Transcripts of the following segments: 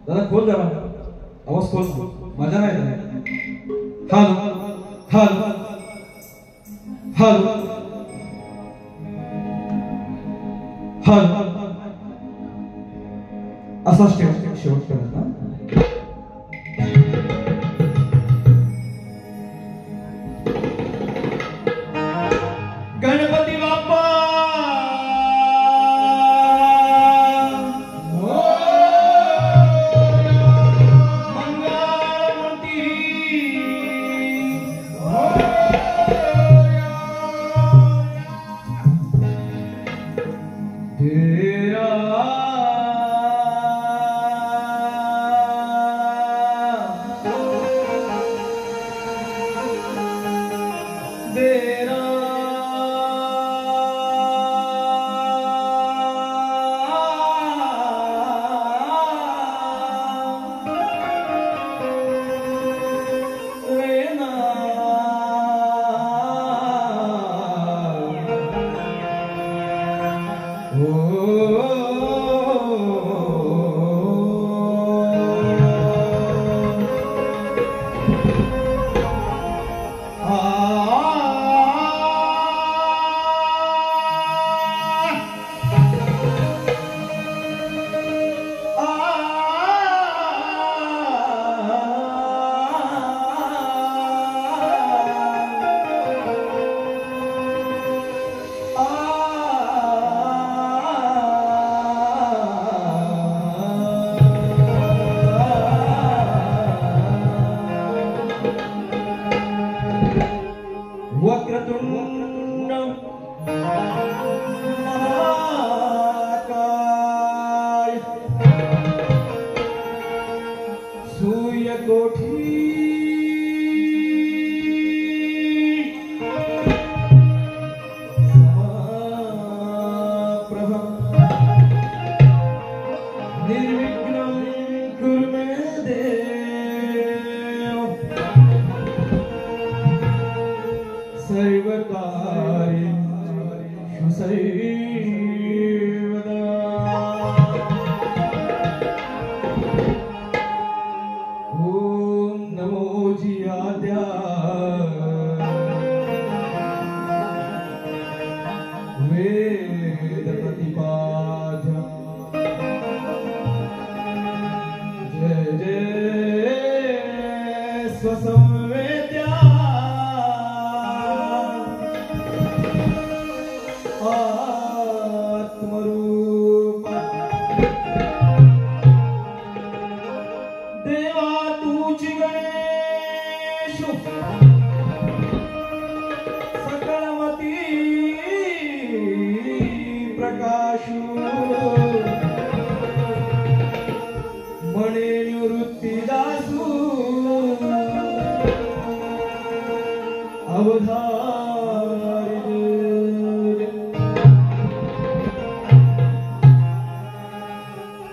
दादा खोल जरा आवाज खोल मजा नाही हॅलो हॅलो हॅलो हॅलो असाच शेवटपर्यंत ना गणपती बाप्पा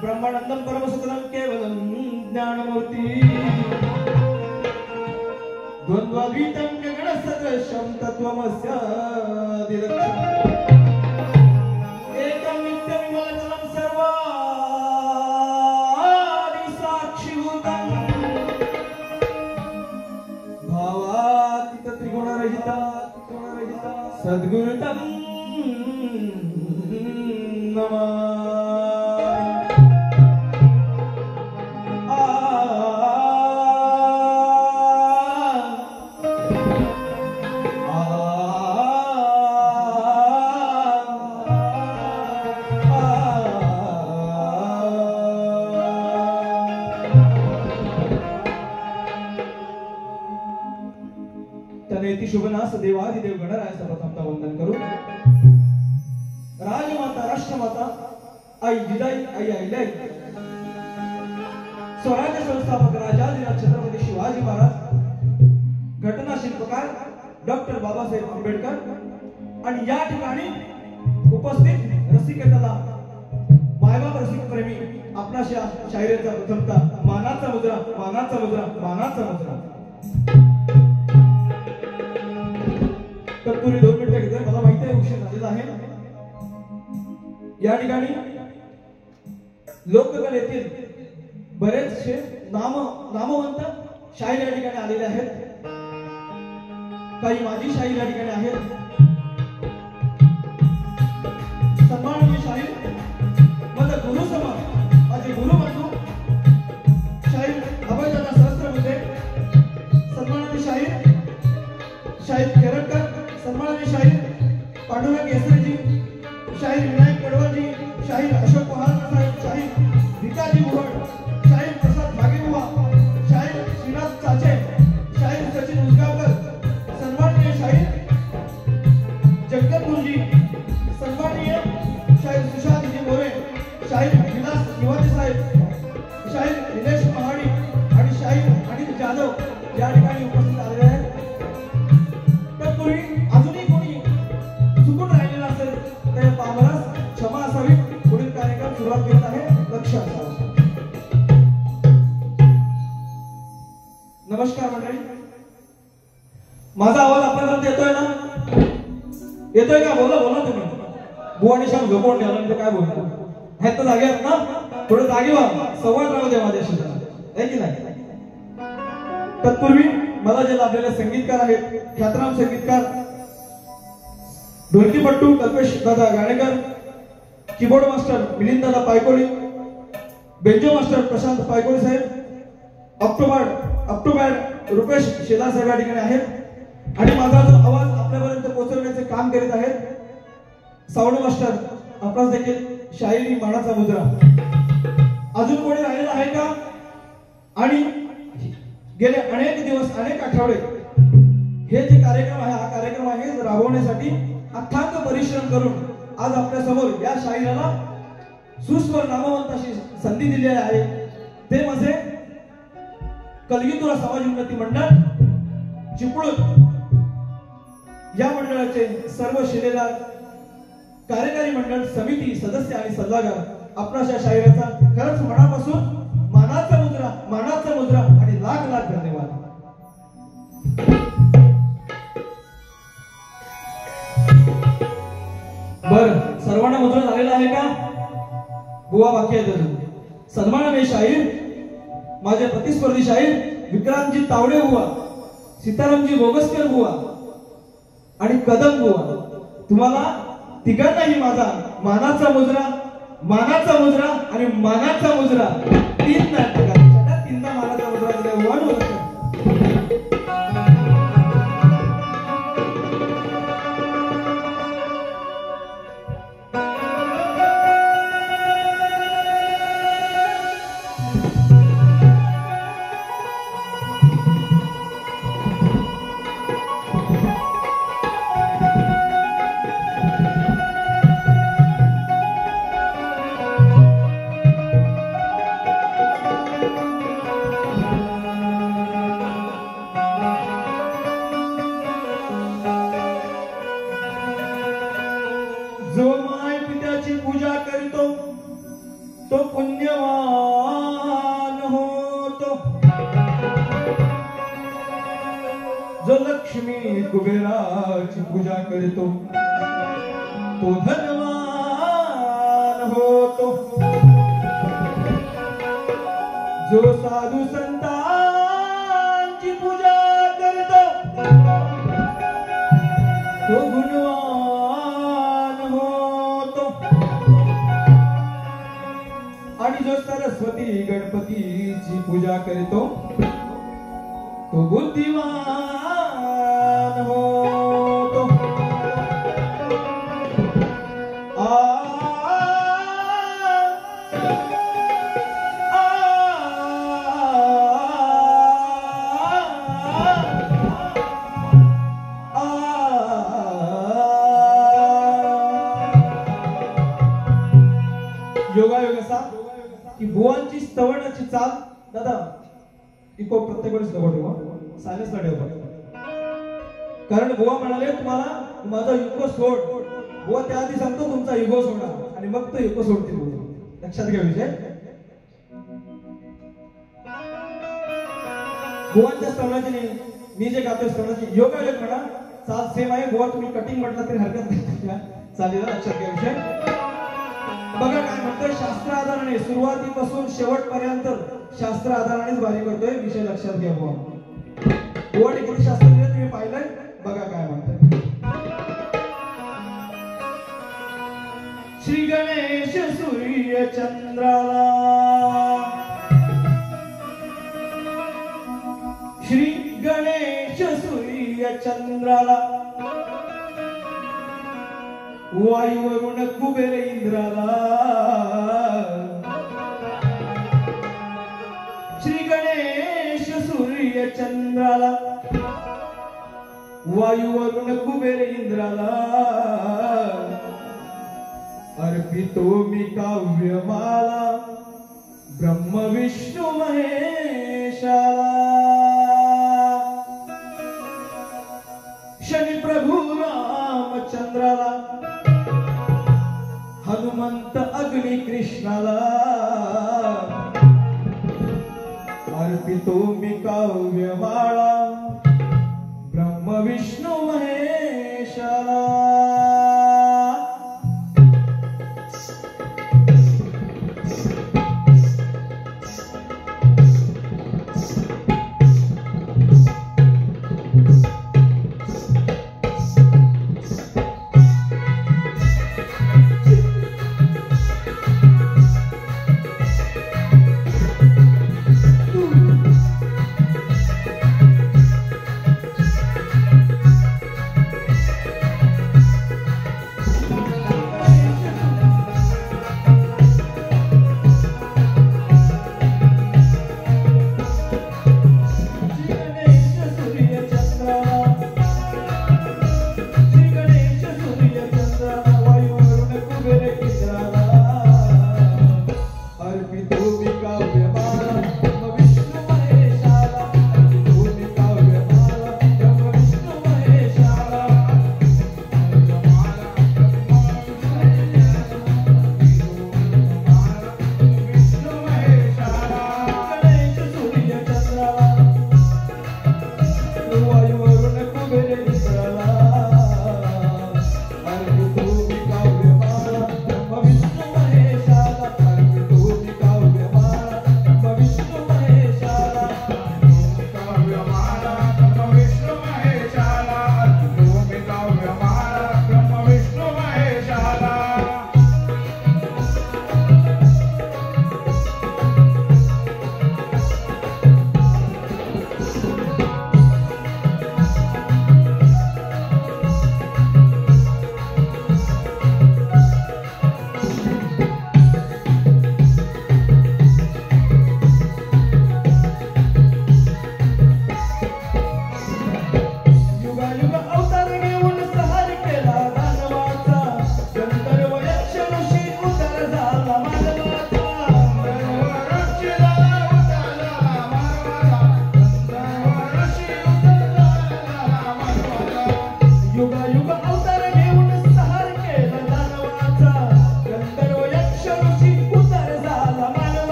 ब्रह्मानंदं परमसुतलं केवलं ज्ञानमूर्ति द्वन्द्वातीतं गगनसदृशं तत्त्वमस्यादिलक्ष्यम् एकं नित्यविमलचलं सर्वादिसाक्षिभूतं भावातीत त्रिगुणरहिता सद्गुरुतं नमामि। तनेती शुभनास देवादिदेव गणरायाचा प्रथमता वंदन करू. राजमाता राष्ट्रमाता आई जिजाई आई आईलाई स्वराज्य संस्थापक राजाधिराज छत्रपती शिवाजी महाराज, घटना शिल्पकार डॉक्टर बाबासाहेब आंबेडकर आणि या ठिकाणी उपस्थित रसिकेतला मायबाप रसिक प्रेमी आपणाच्या शायरीचा प्रथमता मानाचा मुद्रा मानाचा मुद्रा मानाचा मुद्रा. तर तुम्ही 2 मिनिटं घेतोय, मला माहिती आहे उशीर झालेला आहे. या ठिकाणी लोककलेतील बरेचसे नामवंत शाहीर या ठिकाणी आलेले आहेत. काही माजी शाहीर या ठिकाणी आहेत. सन्माननीय शाहीर माझा गुरु समान माझे गुरु बंधू शाहीर अभयदादा सहस्त्रबुद्धे, सन्माननीय शाहीर केरळकर, सन्माननीय शाहीर पांडुरंग येसरेजी, शाहीर विनायक पडवळजी, शाहीर अशोक पहाड साहेब, शाहीर भिकाजी बुहड, शाहीर प्रसाद भागेबुवा, शाहीर श्रीनाथ चाचे, शाहीर सचिन उसगावकर, सन्माननीय शाहीर जगदत गुरुजी, सन्माननीय शाहीर सुशांतजी मोरे, शाहीर विलास निवाते साहेब, शाहीर निलेश पहाडी आणि शाहीर अनिल जाधव या ठिकाणी उपस्थित आलेले आहेत. तत्पूर्वी अजूनही कोणी चुकून राहिलेला असेल तर पामरास क्षमा असावी. पुढील कार्यक्रम सुरुवात करत आहे. लक्ष असावं. नमस्कार मंडळी, माझा आवाज आपल्यापर्यंत येतोय ना? येतोय का? बोला बोला तुम्ही. बुवानी शाम झोपवून ठेवला म्हणजे काय बोलतो? आहेत तर जागे आहेत ना? थोडं जागे व्हा, संवाद राहू दे माझ्याशी, आहे की नाही? तत्पूर्वी मला जे लाभलेले संगीतकार आहेत, ख्यातनाम संगीतकार ढोलकीपट्टू कल्पेश दादा गाणेकर, कीबोर्ड मास्टर मिलिंद दादा पायकोळी, बेंजो मास्टर प्रशांत पायकोळी साहेब, ऑक्टोबॅड रुपेश शेलार साहेब या ठिकाणी आहेत आणि माझा जो आवाज आपल्यापर्यंत पोहोचवण्याचे काम करीत आहेत साऊंड मास्टर आपणास देखील शायरी मानाचा मुद्रा. अजून कोणी राहिलेला आहे का? आणि गेले अनेक दिवस अनेक आठवडे हे जे कार्यक्रम आहे, हा कार्यक्रम आहे राबवण्यासाठी अथांग परिश्रम करून आज आपल्या समोर या शाहिराला सुस्वर नामवंत अशी संधी दिली आहे. ते म्हणजे कलगीतुरा समाज उन्नती मंडळ चिपळूण या मंडळाचे सर्व शिलेदार, कार्यकारी मंडळ समिती सदस्य आणि सल्लागार आपणाच्या शाहिराचा खरंच मनापासून मानाचा मुद्रा आणि लाख लाख धन्यवाद. बर, सर्वांना मुद्रा झालेला आहे का? बुवा बाकी आहेत अजून. सन्माननीय शाहीर माझे प्रतिस्पर्धी शाहीर विक्रांतजी तावडे बुवा, सीतारामजी बोगसकर बुवा आणि कदम बुवा, तुम्हाला तिघांनाही माझा मानाचा मुद्रा आणि मानाचा मुद्रा. तीनदा मानाचा मुद्रा दिला. जो माय पित्याची पूजा करतो तो पुण्यवान होतो. जो लक्ष्मी कुबेराची पूजा करतो तो धनवान होतो. जो साधू संतांची पूजा करतो तो गुणवान होतो. आणि जो सरस्वती गणपतीची पूजा करतो तो बुद्धिमान होतो. की बुवांची स्तवनाची चाल दादा इको प्रत्येक वेळेस जवळ ठेवा सायलेन्सला ठेवा कारण बुवा म्हणाले तुम्हाला माझा इको सोड बुवा त्याआधी सांगतो तुमचा इगो सोडा आणि मग तो इको सोडतील बुवा लक्षात घ्या विषय बुवांच्या स्तवनाची नाही मी जे गातोय स्तवनाची योगायोग म्हणा चाल सेम आहे बुवा तुम्ही कटिंग म्हटलं तरी हरकत नाही चालेल लक्षात घ्या विषय बघा काय म्हणतोय शास्त्र आधाराने सुरुवातीपासून शेवटपर्यंत शास्त्र आधारानेच बारी करतोय विषय लक्षात घ्या बुवा बुवा किती शास्त्र दिलं तुम्ही पाहिलंय बघा काय म्हणतोय श्री गणेश सूर्य चंद्राला श्री गणेश सूर्य चंद्राला वायुवरून कुबेर इंद्राला श्री गणेश सूर्य चंद्राला वायुवरून कुबेर इंद्राला अर्पितो मी काव्यमाला ब्रह्म विष्णु महेशाला शनि प्रभु रामचंद्राला हनुमंत अग्नि कृष्णाला अर्पितो मी काव्यमाला ब्रह्म विष्णु महेशाला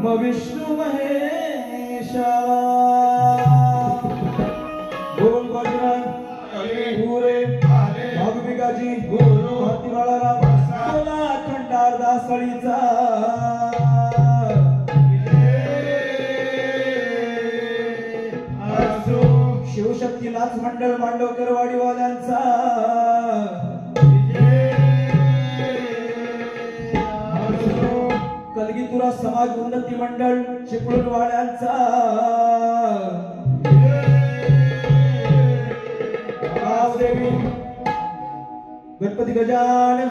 ब्रह्म विष्णु महेशा बोल बजरंग पुरे भागविकाजी भारती बाळाराम बोला खंडारदा सळीचा शिवशक्ती नाच मंडळ मांडवकर वाडीवाल्यांचा कलगीतुरा समाज उन्नती मंडळ चिपळूण वाड्यांचा देवी गणपती गजानन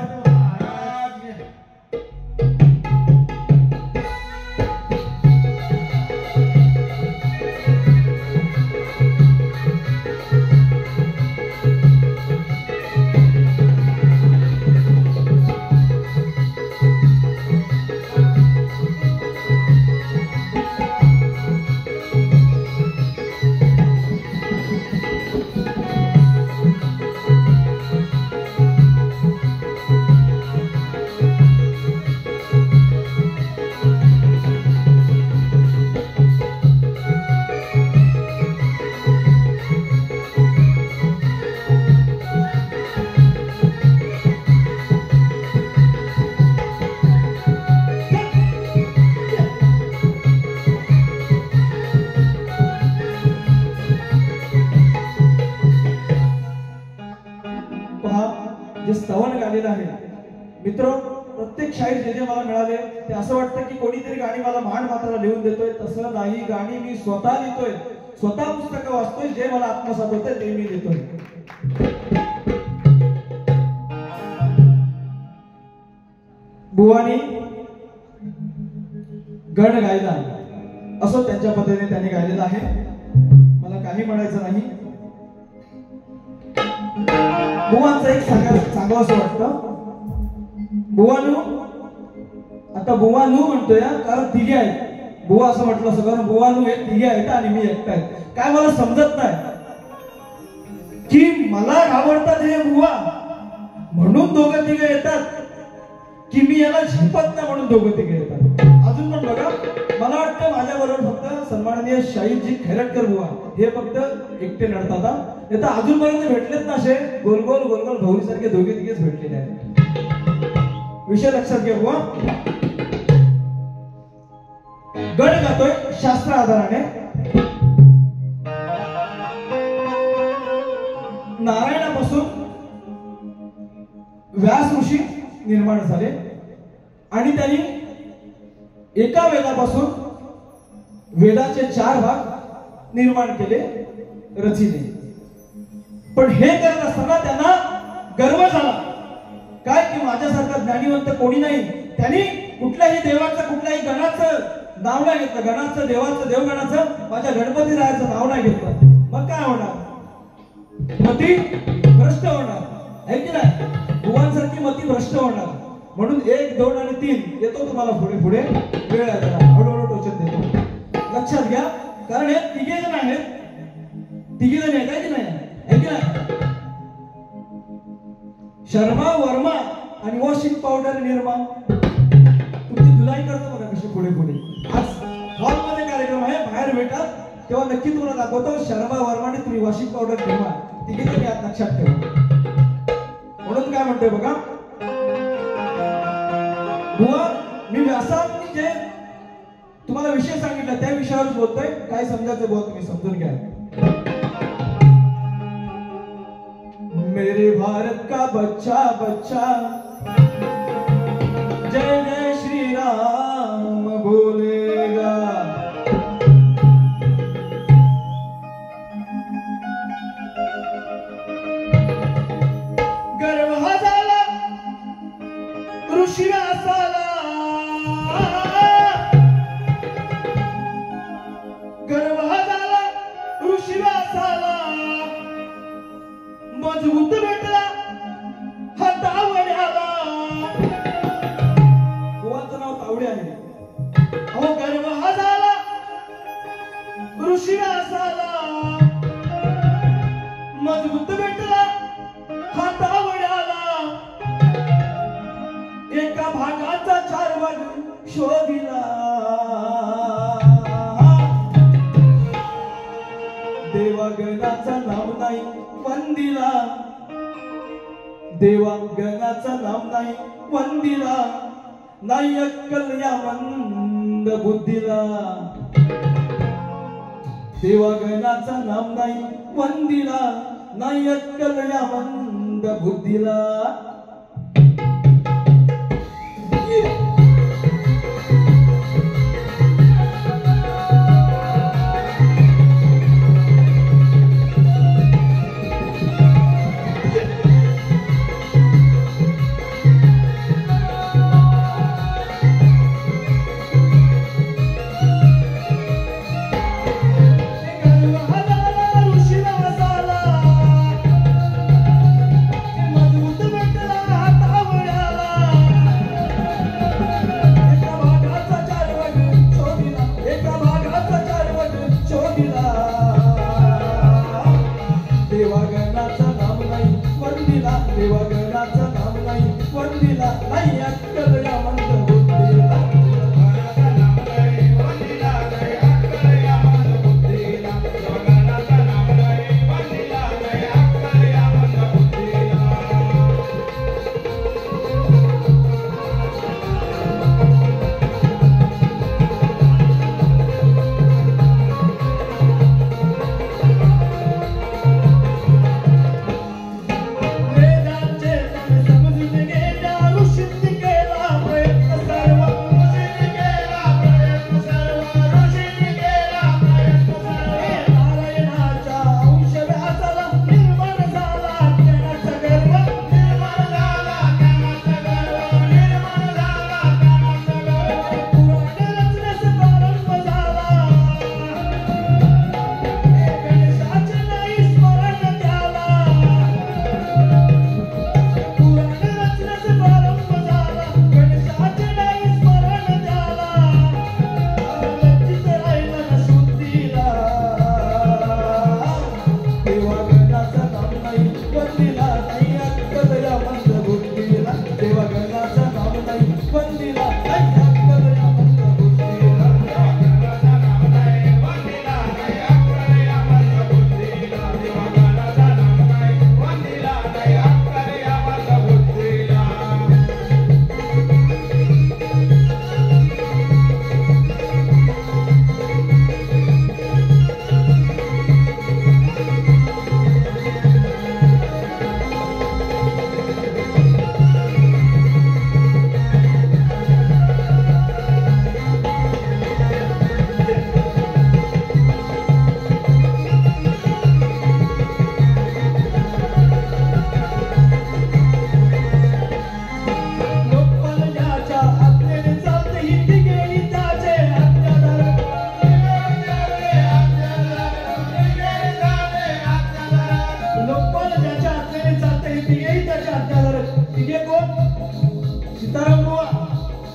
मित्र प्रत्येक शाहीर जे मला मिळाले ते असं वाटतं की कोणीतरी गाणी मला महान मात्राला लिहून देतोय. तसं नाही, गाणी मी स्वतः लिहितोय, स्वतः पुस्तकं वाचतोय, जे मला आत्मसात होते ते मी लिहितोय. बुवानी गण गायला असं त्यांच्या पद्धतीने त्यांनी गायलेलं आहे. मला काही म्हणायचं नाही. बुवांचं एक सांगावं असं वाटतं. बुवानू, आता बुवानू म्हणतोय कारण तिघे आहेत. बुवा असं म्हटलं असं कारण बुवानू हे तिघे आहेत आणि मी एकटा आहे. काय मला समजत नाही की मला आवडतात हे बुवा म्हणून दोघं तिघे येतात की मी याला झेपत नाही म्हणून दोघं तिघे येतात. अजून पण बघा, मला वाटतं माझ्याबरोबर फक्त सन्माननीय शाहीरजी खैरटकर बुवा हे फक्त एकटे लढतात. येतात अजूनपर्यंत भेटलेत ना असे गोल गोल गोल गोल गौरी सारखे दोघे तिघेच भेटलेले आहेत. विषय लक्षात घ्या बुवा. गण गातोय शास्त्र आधाराने. नारायणापासून व्यास ऋषी निर्माण झाले आणि त्यांनी एका वेदापासून वेदाचे 4 भाग निर्माण केले, रचिले. पण हे करत असताना त्यांना गर्व झाला काय की माझ्यासारखा ज्ञानीवंत कोणी नाही. त्यांनी कुठल्याही देवाचं कुठल्याही गणाचं नाव नाही घेतलं. गणाचं देवाचं देवगणाचं माझ्या गणपती रायाचं नाव नाही घेतलं. मग काय होणार? मती भ्रष्ट होणार आहे की नाही? बुवांसारखी मती भ्रष्ट होणार. म्हणून 1, 2 आणि 3 येतो तुम्हाला पुढे पुढे वेळ आहे जरा हळूहळू टोचत देतो. लक्षात घ्या कारण हे तिघे जण आहेत. तिघे जण आहेत की नाही? आहे की नाही? शर्मा वर्मा आणि वॉशिंग पावडर निर्मा. तुमची धुलाई करतो बघा कशी पुढे पुढे. आज हॉलमध्ये कार्यक्रम आहे, बाहेर भेटा तेव्हा नक्की तुम्हाला दाखवतो. शर्मा वर्मा आणि तुम्ही वॉशिंग पावडर निर्मा तिघे जण यात लक्षात ठेवा. म्हणून काय म्हणतोय बघा बुवा, मी व्यासांनी जे तुम्हाला विषय सांगितला त्या विषयावर बोलतोय. काय समजायचं बुवा तुम्ही समजून घ्या. मेरे भारत का बच्चा बच्चा जय जय श्री राम बोलेगा. गर्व हा झाला ऋषी व्यासाला, गर्व हा झाला ऋषी व्यासाला. मजबूत भेटला हा तावड्याला. बुवांचं नाव तावडे आहे. अहो गर्व हा झाला ऋषी व्यासाला. मजबूत भेटला हा तावड्याला. एका भागाचा 4 भाग शोधिला. वंदिला देवा गणाचं नाम नाही वंदिला नाही अक्कल या मंद बुद्धीला देवा गणाचं नाम नाही वंदिला नाही अक्कल या मंद बुद्धीला देवागणाचं नाम नाही वंदिला नाही अक्कल या मंद बुद्धीला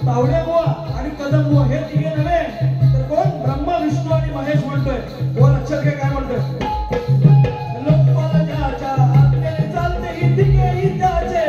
तावडे बुवा आणि कदम बुवा हे तिघे नव्हे तर कोण ब्रह्मा विष्णू आणि महेश म्हणतोय बोल लक्षात घे काय म्हणतोय लोकपालाच्या आज्ञेने चालते ही तिघे ही त्याचे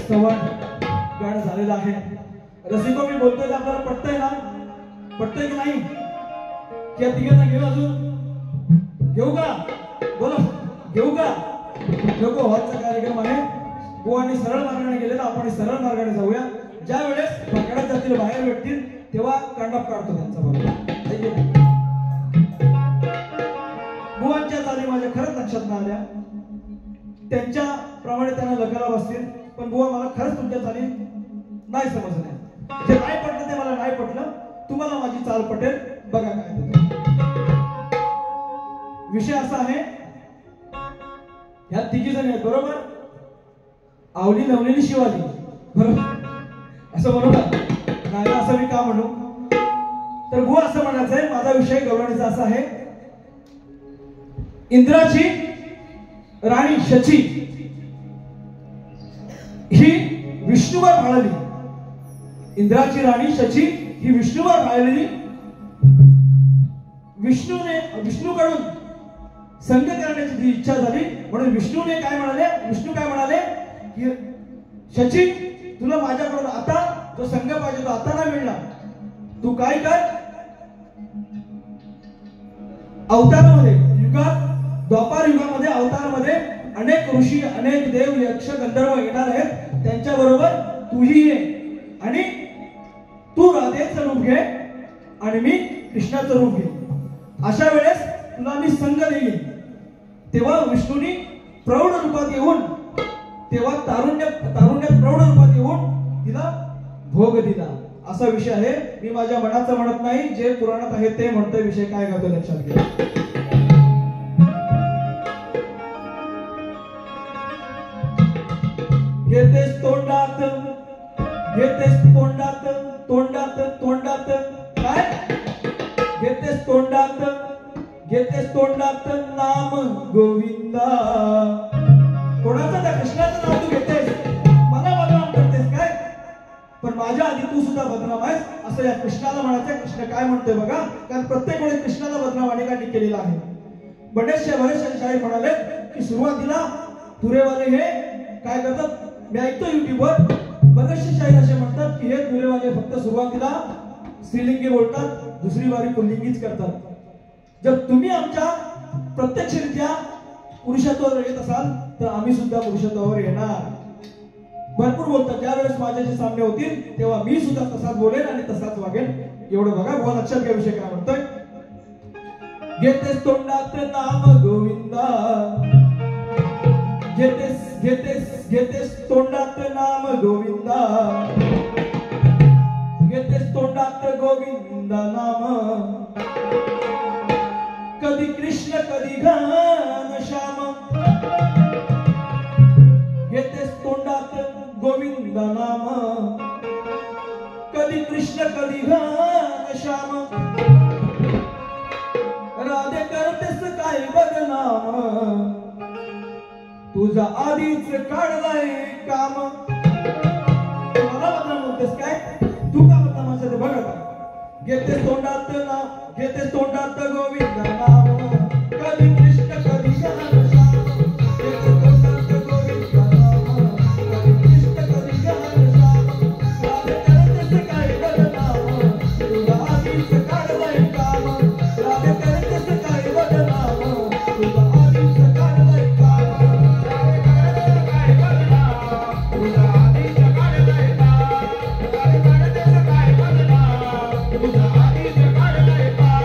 संवाद गाणं झालेलं आहे. रसिको मी बोलतोय आपल्याला पटतंय ना? पटतंय की नाही? की या तिघांना घेऊ अजून? घेऊ का? बोला, घेऊ का? नको. हॉलचा कार्यक्रम आहे. बुवांनी सरळ मार्गाने गेलेला, आपण सरळ मार्गाने जाऊया. ज्या वेळेस पकडात जातील, बाहेर भेटतील, तेव्हा कांडाप काढतो त्यांचा बरोबर. बुवांच्या चाली माझ्या खरंच लक्षात नाही आल्या. त्यांच्या प्रमाणे त्यांना लग्नाला बसतील, पण बुवा मला खरंच तुमच्या चाली नाही समजल्या. जे नाही पटलं ते मला नाही पटलं. तुम्हाला माझी चाल पटेल, बघा काय. विषय असा आहे, ह्या तिघी जण आहेत बरोबर. आवली नवलेली शिवाजी बरोबर असं म्हणू का? नाही असं मी का म्हणू? तर बुवा असं म्हणायचं आहे, माझा विषय गवळणीचा असा आहे. इंद्राची राणी शची ही विष्णूवर भाळली. इंद्राची राणी शची ही विष्णूवर भाळलेली. विष्णूकडून संग करण्याची जी इच्छा झाली, म्हणून विष्णू काय म्हणाले की शची, तुला माझ्याकडून आता जो संग पाहिजे तो आता नाही मिळणार. तू काय कर, अवतारामध्ये युगात, द्वापार युगामध्ये अवतारामध्ये अनेक ऋषी, अनेक देव, यक्ष, गंधर्व येणार आहेत. त्यांच्या बरोबर तूही ये आणि तू राधेचं रूप घे आणि मी कृष्णाचं रूप घे. अशा वेळेस तुला मी संग देईन. तेव्हा विष्णूनी प्रौढ रूपात येऊन, तेव्हा तारुण्यात प्रौढ रूपात येऊन तिला भोग दिला. असा विषय आहे. मी माझ्या मनाचं म्हणत नाही, जे पुराणात आहे ते म्हणतोय. विषय काय करतो लक्षात घ्या. घेतेस तोंडात, घेतेस तोंडात, तोंडात तोंडात काय? घेतेस तोंडात, घेतेस तोंडात नाम गोविंदा. कोणाचं? त्या कृष्णाचं नाव तू घेतेस, मला बदनाम करतेस काय? पण माझ्या आधी तू सुद्धा बदनाम आहेस असं या कृष्णाला म्हणायचं. कृष्ण काय म्हणतोय बघा, कारण प्रत्येक वेळी कृष्णाला बदनाम अनेकांनी केलेला आहे. बरेचसे शाहीर म्हणाले की सुरुवातीला तुरेवाले हे काय करतात, मी ऐकतो युट्यूबवर बरेचसे शाहीर असे म्हणतात की हे तुरेवाले फक्त सुरुवातीला स्त्रीलिंगी बोलतात, दुसरी बारी पुल्लिंगीच करतात. जर तुम्ही आमच्या प्रत्यक्षरित्या पुरुषत्वावर येत असाल तर आम्ही सुद्धा पुरुषत्वावर येणार. भरपूर बोलतात. ज्यावेळेस माझ्याशी सामने होतील तेव्हा मी सुद्धा तसाच बोलेन आणि तसाच वागेन. एवढं बघा. बुवा लक्षात घ्या विषय काय म्हणतोय. घेतेस तोंडात नाम गोविंदा, घेतेस घेतेस घेतेस तोंडात नाम गोविंदा, घेतेस तोंडात गोविंदा नाम. कधी कृष्ण कधी घनश्याम, घेतेस तोंडात गोविंद नाम. कधी कृष्ण कधी घनश्याम, राधे करतेस काय बदनाम. तुझा आधीच काढलाय काम. मला बदनाम होतेस काय? तू का बदनामाचं ते बघा. घेतेस तोंडात नाम, घेतेस तोंडात गोविंद नाम. कधी कृष्ण कधी घनश्याम, घेतेस तोंडात गोविंद नाम. कधी कृष्ण कधी घनश्याम, राधे करतेस काय बदनाम. तुझा आधीच काढलाय काम. राधे करतेस काय बदनाम. तुझा आधीच काढलाय काम. राधे करतेस काय बदनाम. तुझा आधीच काढलाय काम. राधे करतेस काय बदनाम. तुझा आधीच काढलाय काम.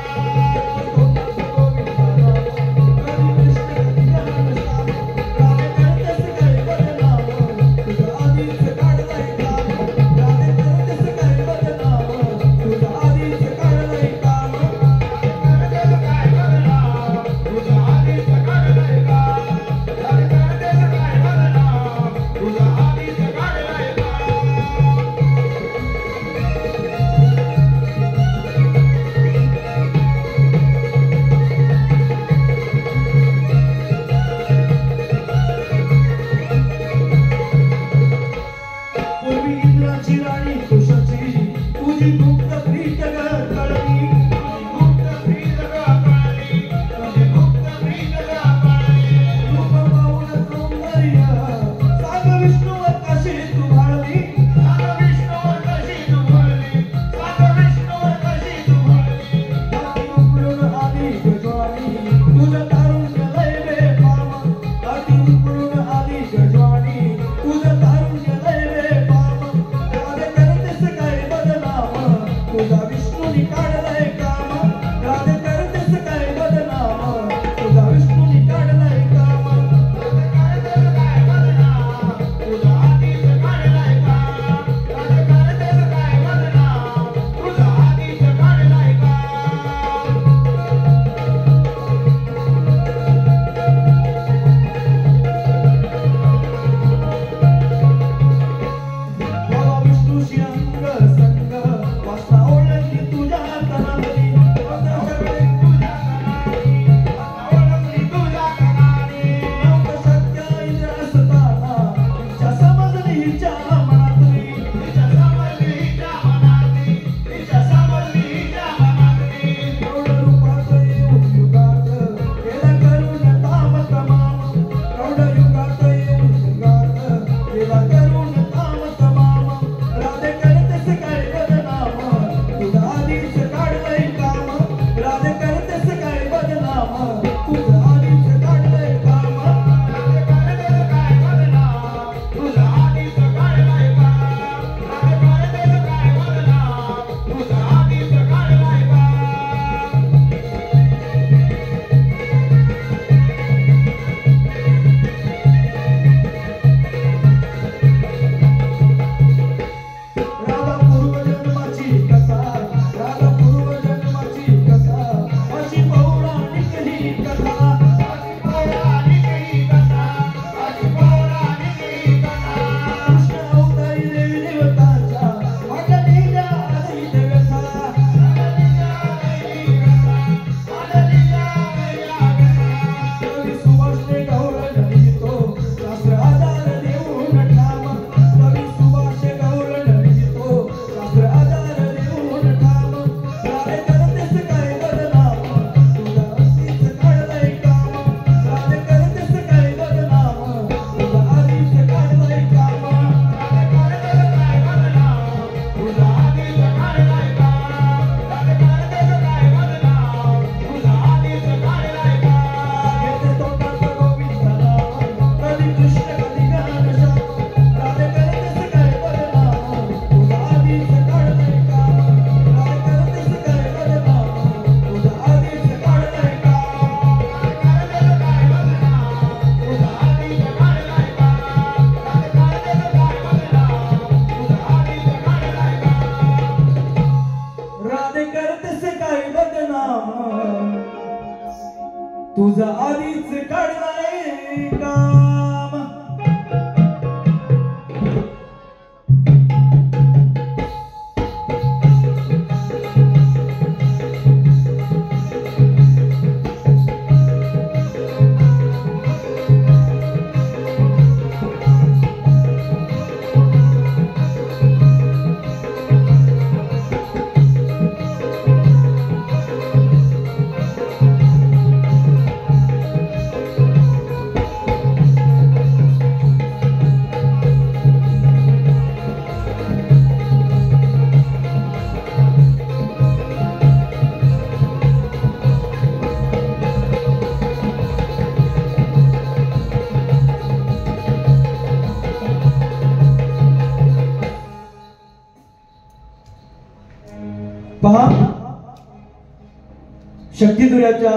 गांभीर्याच्या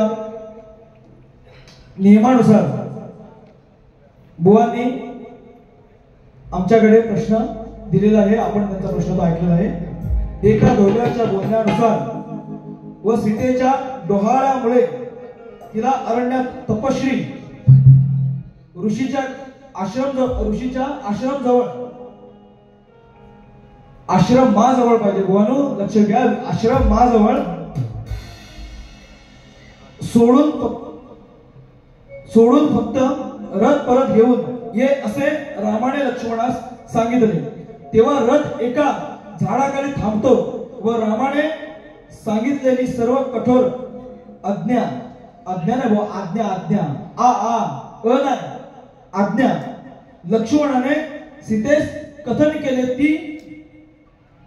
नियमानुसार बुवांनी आमच्याकडे प्रश्न दिलेला आहे. आपण त्यांचा प्रश्न तो ऐकलेला आहे. एका ढोबळ्याच्या बोलण्यानुसार व सीतेच्या डोहाळ्यामुळे तिला अरण्यात तपश्री ऋषीच्या आश्रमाजवळ पाहिजे. बुवानो लक्ष घ्या, आश्रमाजवळ सोडून फक्त रथ परत घेऊन ये असे रामाने लक्ष्मणास सांगितले. तेव्हा रथ एका झाडाखाली थांबतो व रामाने सांगितलेली सर्व कठोर आज्ञा नाही भाऊ, आज्ञा आज्ञा लक्ष्मणाने सीतेस कथन केले.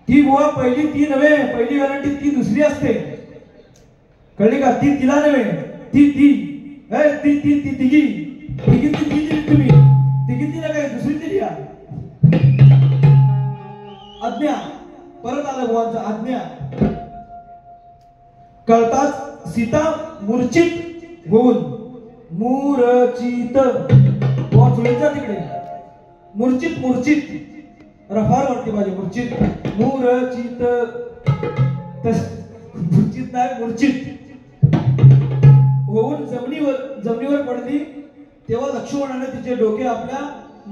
ती बुवा पहिली ती नव्हे, पहिली व्हॅरायटी ती दुसरी असते, कळली का? ती तिला नव्हे, ती तिघी तुम्ही तिघी तिला काय दुसरी ती घ्या. आज्ञा परत आलं बुवांचा आज्ञा. कळताच सीता मूर्छित होऊन बुवा चुळीचा तिकडे मूर्छित रफार वरती पाहिजे. मूर्छित नाही, मूर्छित होऊन जमिनीवर पडली. तेव्हा लक्ष्मणाने तिचे डोके आपल्या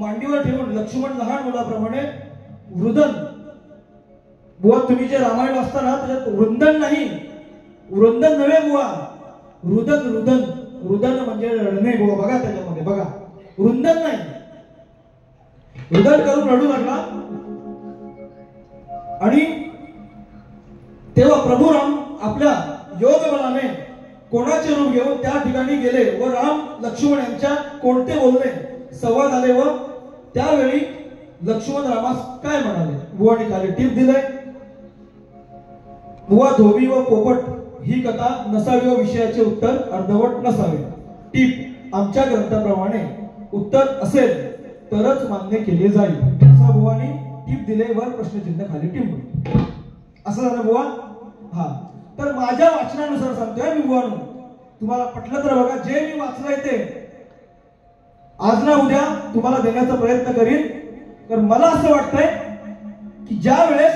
मांडीवर ठेवून लक्ष्मण लहान मुलाप्रमाणे वृदन. बुवा तुम्ही जे रामायण वाचता ना त्याच्यात वृंदन नाही, वृंदन नव्हे बुवा, रुदन म्हणजे रडणे बुवा. बघा त्याच्यामध्ये बघा, वृंदन नाही, रुदन करून रडू लागला. आणि तेव्हा प्रभू राम आपल्या योग बलाने कोणाचे रूप घेऊन त्या ठिकाणी गेले व राम लक्ष्मण यांच्या कोणते बोलणे संवाद आले व त्यावेळी लक्ष्मण रामास काय म्हणाले. बुवाने खाली टीप दिले. बुवा धोबी व पोपट ही कथा नसावी व विषयाचे उत्तर अर्धवट नसावे. टीप आमच्या ग्रंथाप्रमाणे उत्तर असेल तरच मान्य केले जाईल. असा बुवानी टीप दिले वर प्रश्नचिन्ह खाली टिंब. असं झालं बुवा. हा तर माझ्या वाचनानुसार सांगतोय मी बुवानो, तुम्हाला पटलं तर बघा. जे मी वाचलंय ते आज ना उद्या तुम्हाला देण्याचा प्रयत्न करीन. तर मला असं वाटतंय की ज्या वेळेस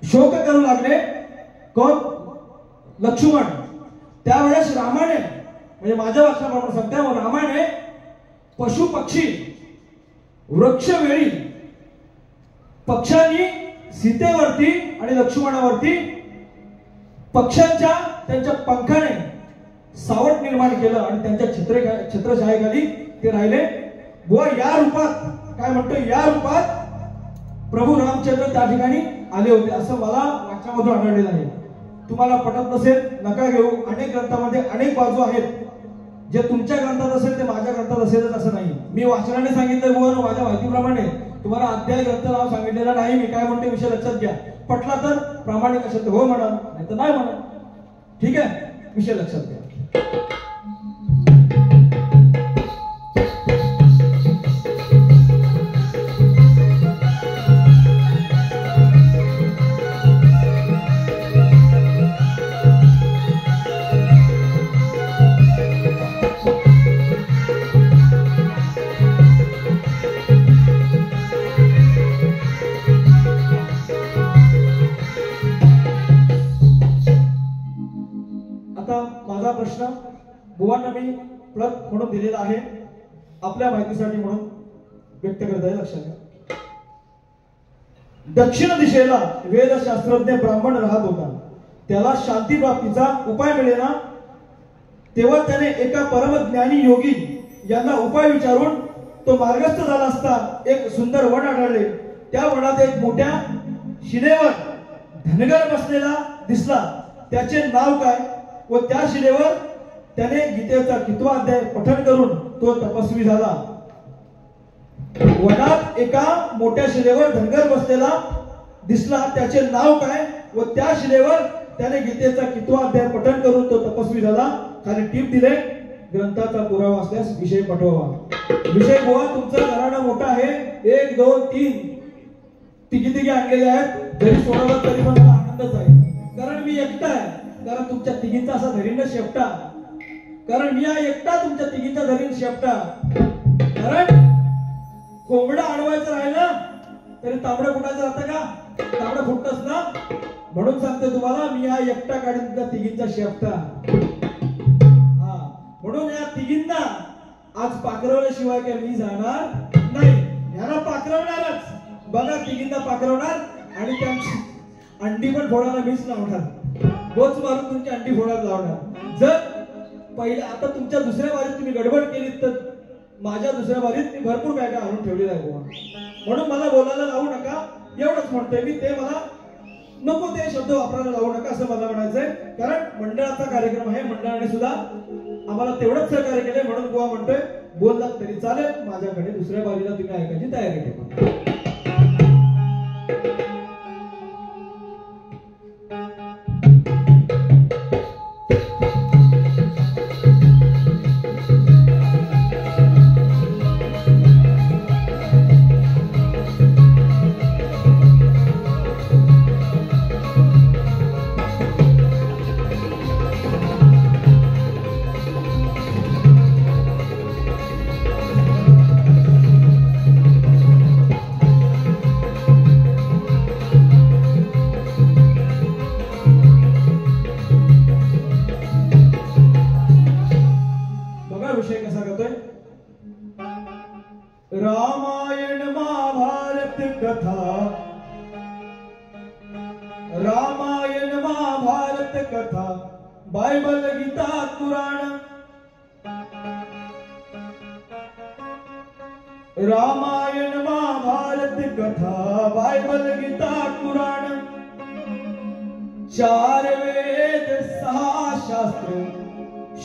शोक करू लागले कोण लक्ष्मण, त्यावेळेस रामाने म्हणजे माझ्या वाचनाप्रमाणे सांगतोय रामाने पशु पक्षी वृक्ष वेळी पक्षांनी सीतेवरती आणि लक्ष्मणावरती पक्षांच्या त्यांच्या पंखाने सावट निर्माण केलं आणि त्यांच्या छत्रछायेखाली ते राहिले. बुवा या रूपात काय म्हणतो, या रूपात प्रभू रामचंद्र त्या ठिकाणी आले होते असं मला वाचनामधून आढळलेलं आहे. तुम्हाला पटत नसेल नका घेऊ. अनेक ग्रंथामध्ये अनेक बाजू आहेत. जे तुमच्या ग्रंथात असेल ते माझ्या ग्रंथात असेलच असं नाही. मी वाचनाने सांगितलं बुवा, माझ्या माहितीप्रमाणे तुम्हाला अध्याय ग्रंथ नाव सांगितलेलं नाही. मी काय म्हणते विषय लक्षात घ्या. पटला तर प्रामाणिक असेल तर हो म्हणा, नाही तर नाही म्हणा. ठीक आहे, विषय लक्षात घ्या. प्रश्न बुवांना मी प्रत म्हणून दिलेला आहे, आपल्या माहितीसाठी म्हणून व्यक्त करत आहे. लक्षात घ्या. दक्षिण दिशेला वेदशास्त्रज्ञ ब्राह्मण राहत होता. त्याला शांती प्राप्तीचा उपाय मिळेना. तेव्हा त्याने एका परमज्ञानी योगी यांना उपाय विचारून तो मार्गस्थ झाला असता एक सुंदर वन आढळले. त्या वनात एक मोठ्या शिलेवर धनगर बसलेला दिसला. त्याचे नाव काय व त्या शिलेवर त्याने गीतेचा कितवा अध्याय पठण करून तो तपस्वी झाला. वनात एका मोठ्या शिलेवर धनगर बसलेला दिसला. त्याचे नाव काय व त्या शिलेवर त्याने गीतेचा कितवा अध्याय पठण करून तो तपस्वी झाला. खाली टीप दिले. ग्रंथाचा पुरावा असल्यास विषय पाठवा. विषय बुवा तुमचं घराणं मोठं आहे. 1 2 3 तिघी आणलेले आहेत. जरी सोडवलं तरी पण मला आनंदच आहे, कारण मी एकटा आहे. कारण तुमच्या तिघींचा असा धरीन शेपटा, कारण मी एकटा तुमच्या तिघींचा धरीन शेपटा. कारण कोंबडा अडवायचं राहिलं तरी तांबडं फुटायचं राहतं का? तांबडं फुटतच ना. म्हणून सांगते तुम्हाला, मी एकटा काढीन तुमच्या तिघींचा शेपटा. हा, म्हणून या तिघींना आज पाखरवल्याशिवाय काय मी जाणार नाही. यांना पाखरवणारच. बघा, तिघींना पाखरवणार आणि त्यांची अंडी पण फोडायला मीच लावणार. बोच मारून तुमची अंडी फोडायला लावणार. जर पहिले आता तुमच्या दुसऱ्या बारीत तुम्ही गडबड केली तर माझ्या दुसऱ्या बारीत मी भरपूर काय काय आणून ठेवलेलं आहे बुवा. म्हणून मला बोलायला लावू नका एवढंच म्हणतोय मी. ते मला नको ते शब्द वापरायला लावू नका असं मला म्हणायचंय. कारण मंडळाचा कार्यक्रम आहे, मंडळाने सुद्धा आम्हाला तेवढंच सहकार्य केलंय. म्हणून बुवा म्हणतोय, बोललात तरी चालेल, माझ्याकडे दुसऱ्या बारीला तुम्ही ऐकायची तयारी ठेवा. विषय कसा करतोय? रामायण महाभारत कथा, रामायण महाभारत कथा, बायबल गीता कुराण. रामायण महाभारत कथा, बायबल गीता कुराण. 4 वेद 6 शास्त्र,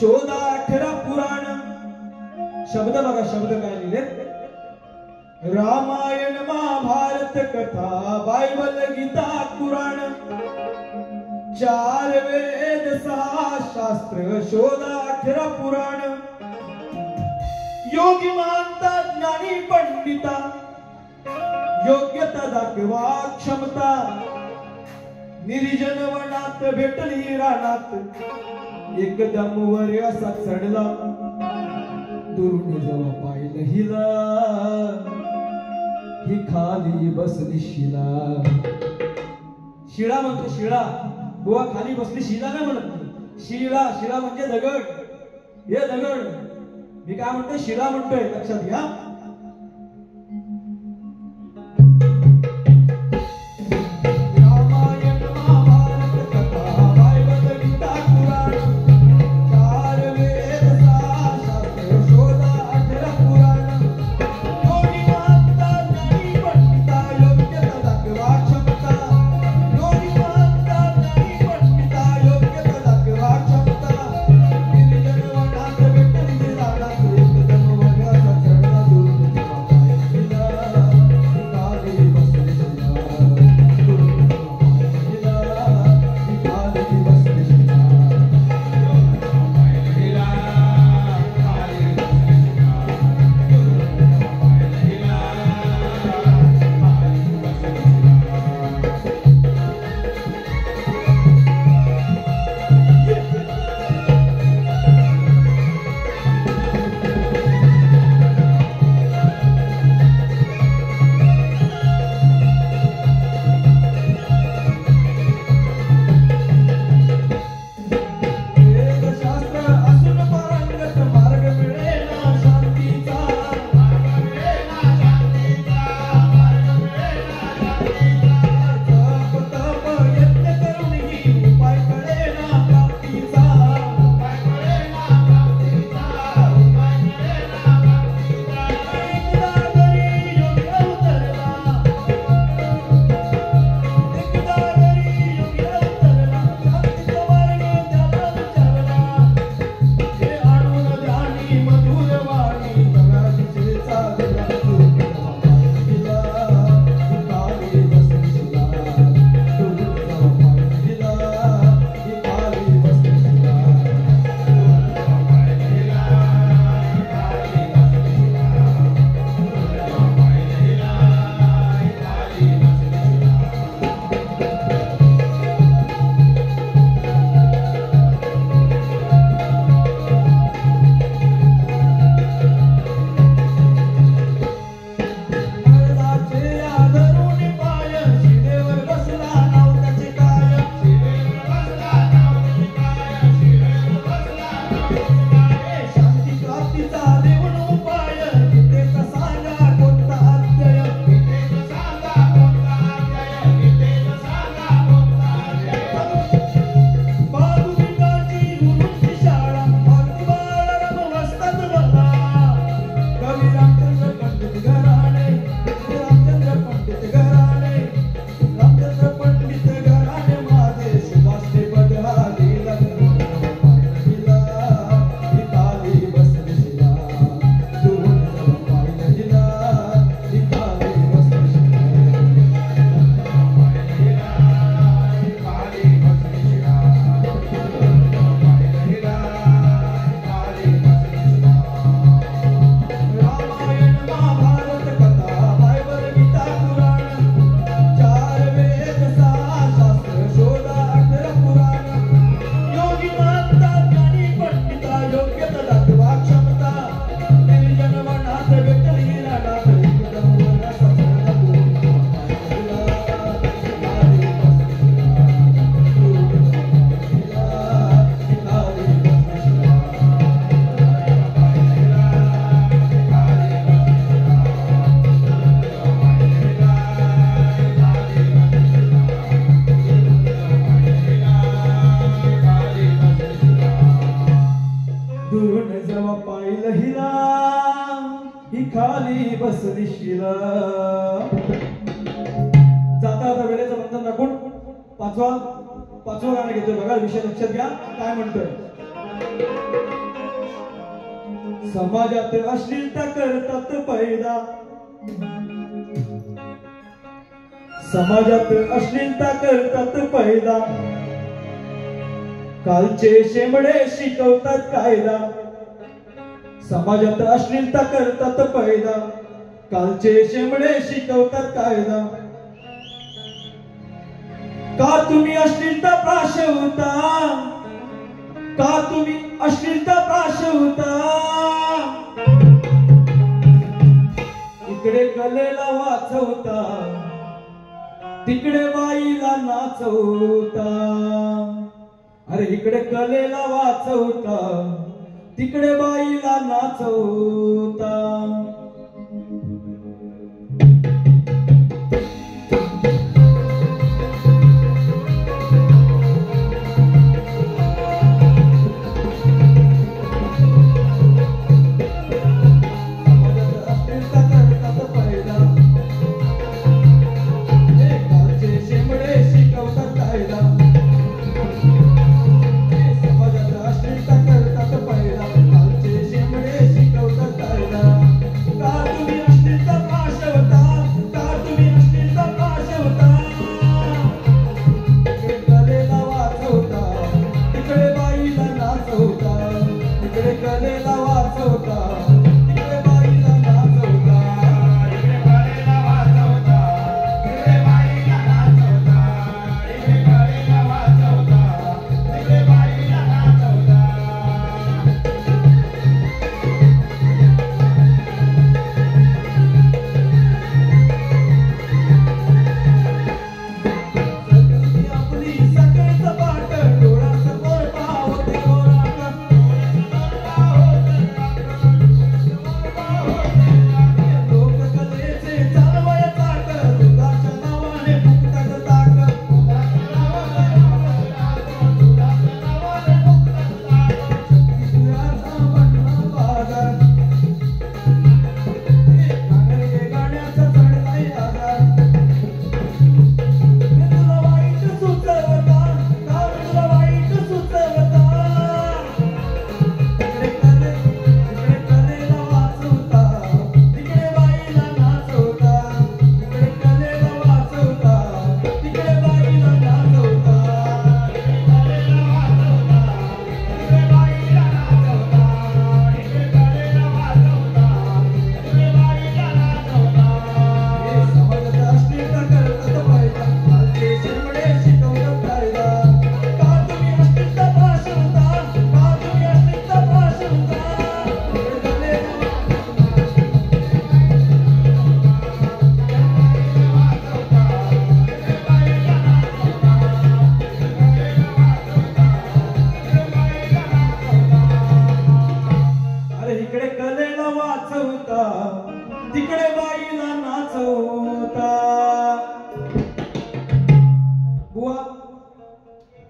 शोधा 18 पुराण. शब्द बघा, शब्द काय लिहिले? रामायण महाभारत कथा, बायबल गीता कुराण. 4 वेद 6 शास्त्र, शोधा 18 पुराण. योगी मानता ज्ञानी पंडिता, योग्यता दाखवा क्षमता. निर्जन वनात भेटली रानात, एकदम वर असा चढला. दुरून जेव्हा पाहिलं हिला, ही खाली बसली शिला. शिळा म्हणतो, शिळा. बुवा खाली बसली शिला नाही म्हणत, शिळा. शिळा म्हणजे दगड. हे दगड. मी काय म्हणतोय? शिळा म्हणतोय, लक्षात घ्या. देशीला. जाता आता वेळेचं बंधन राखून पाचवं गाणं घेतोय बघा. विषय लक्षात घ्या काय म्हणतोय. समाजात अश्लीलता करतात पैदा, समाजात अश्लीलता करतात पैदा, कालचे शेंबडे शिकवतात कायदा. समाजात अश्लीलता करतात पैदा, कालचे शेंबडे शिकवतात कायदा. का तुम्ही अश्लीलता प्राशवता, का तुम्ही अश्लीलता प्राशवता. इकडे कलेला वाचवता, तिकडे बाईला नाचवता. अरे इकडे कलेला वाचवता, तिकडे बाईला नाचवता.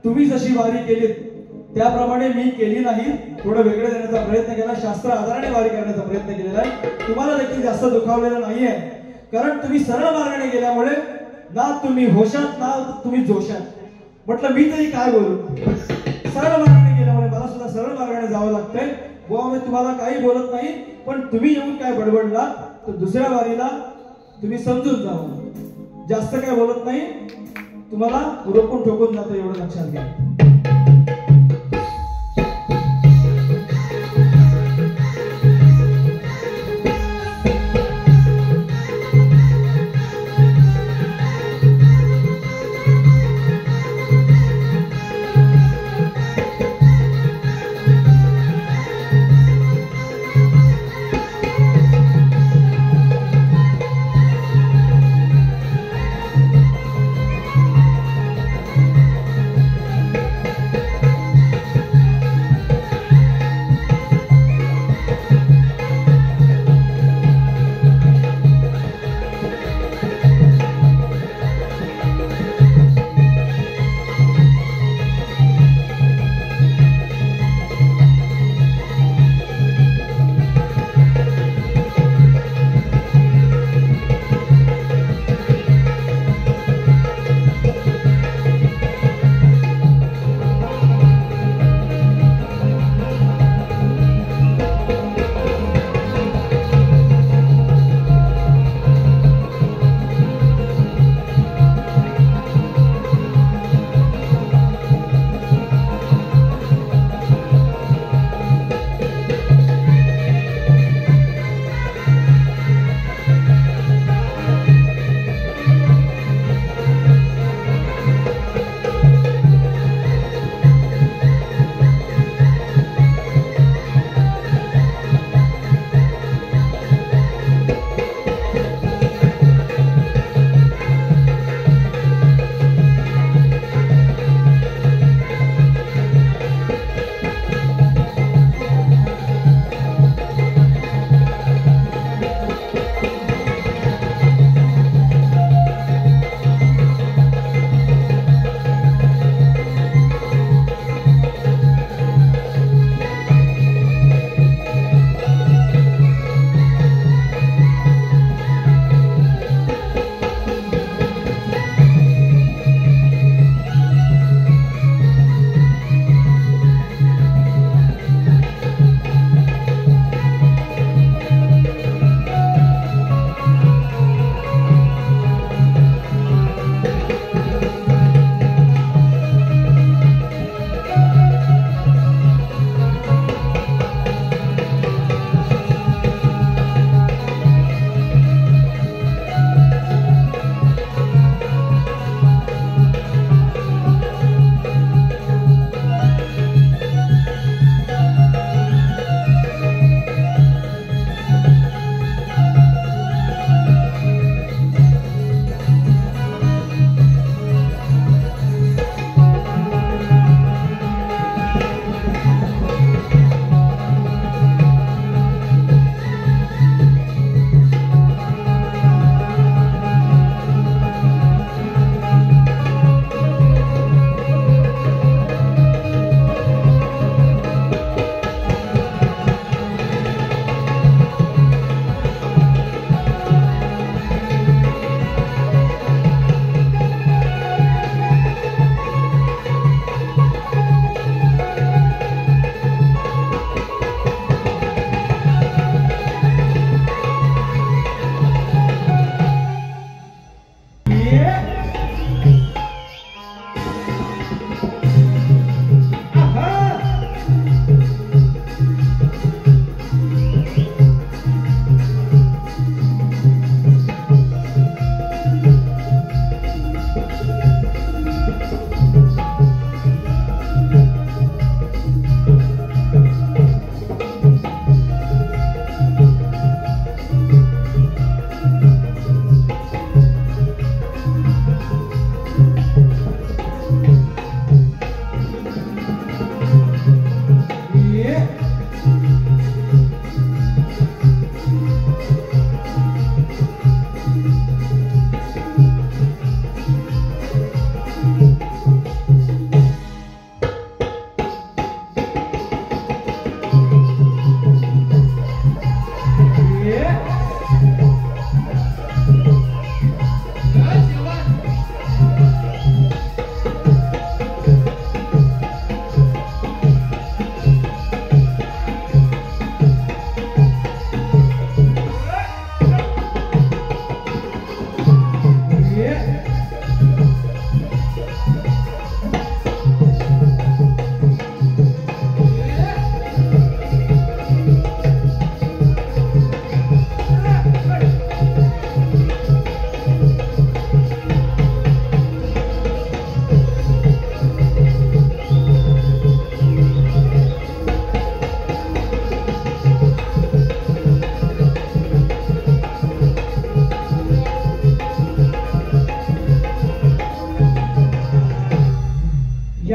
तुम्ही जशी वारी केली त्याप्रमाणे मी केली नाही, थोडं वेगळं देण्याचा प्रयत्न केला, शास्त्र आधाराने वारी करण्याचा प्रयत्न केलेला आहे. तुम्हाला देखील जास्त दुखावलेलं नाहीये, कारण तुम्ही सरळ मार्गाने गेल्यामुळे ना तुम्ही होशात ना तुम्ही जोशात. म्हटलं मी तरी काय बोलू, सरळ मार्गाने गेल्यामुळे मला सुद्धा सरळ मार्गाने जावं लागतंय. बुवा मी तुम्हाला काही बोलत नाही, पण तुम्ही येऊन काय बडबडला तर दुसऱ्या वारीला तुम्ही समजून जावं. जास्त काय बोलत नाही, तुम्हाला रोखून ठोकून जातं एवढं लक्षात घ्या.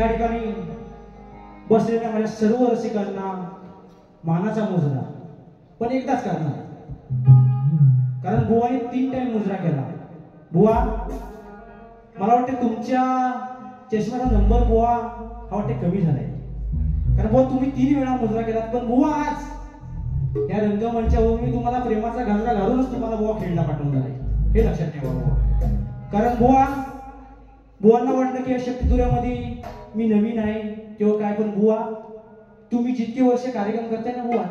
या ठिकाणी बसलेल्या माझ्या सर्व रसिकांना मानाचा मुजरा पण एकदाच करणार, कारण बुवाने 3 टाइम मुजरा केला. बुवा मला वाटते तुमच्या चष्म्याचा नंबर बुवा हा वाटते कमी झालाय, कारण बुवा तुम्ही 3 वेळा मुजरा केलात. पण बुवा आज या रंगमंचावर मी तुम्हाला प्रेमाचा घागरा घालूनच तुम्हाला बुवा खेळला पाठवणार आहे, हे लक्षात ठेवा बुवा. कारण बुवांना वाटलं की या शक्तिदुर्यामध्ये मी नवीन आहे किंवा काय, पण बुवा तुम्ही जितके वर्ष कार्यक्रम करताय ना बुवा,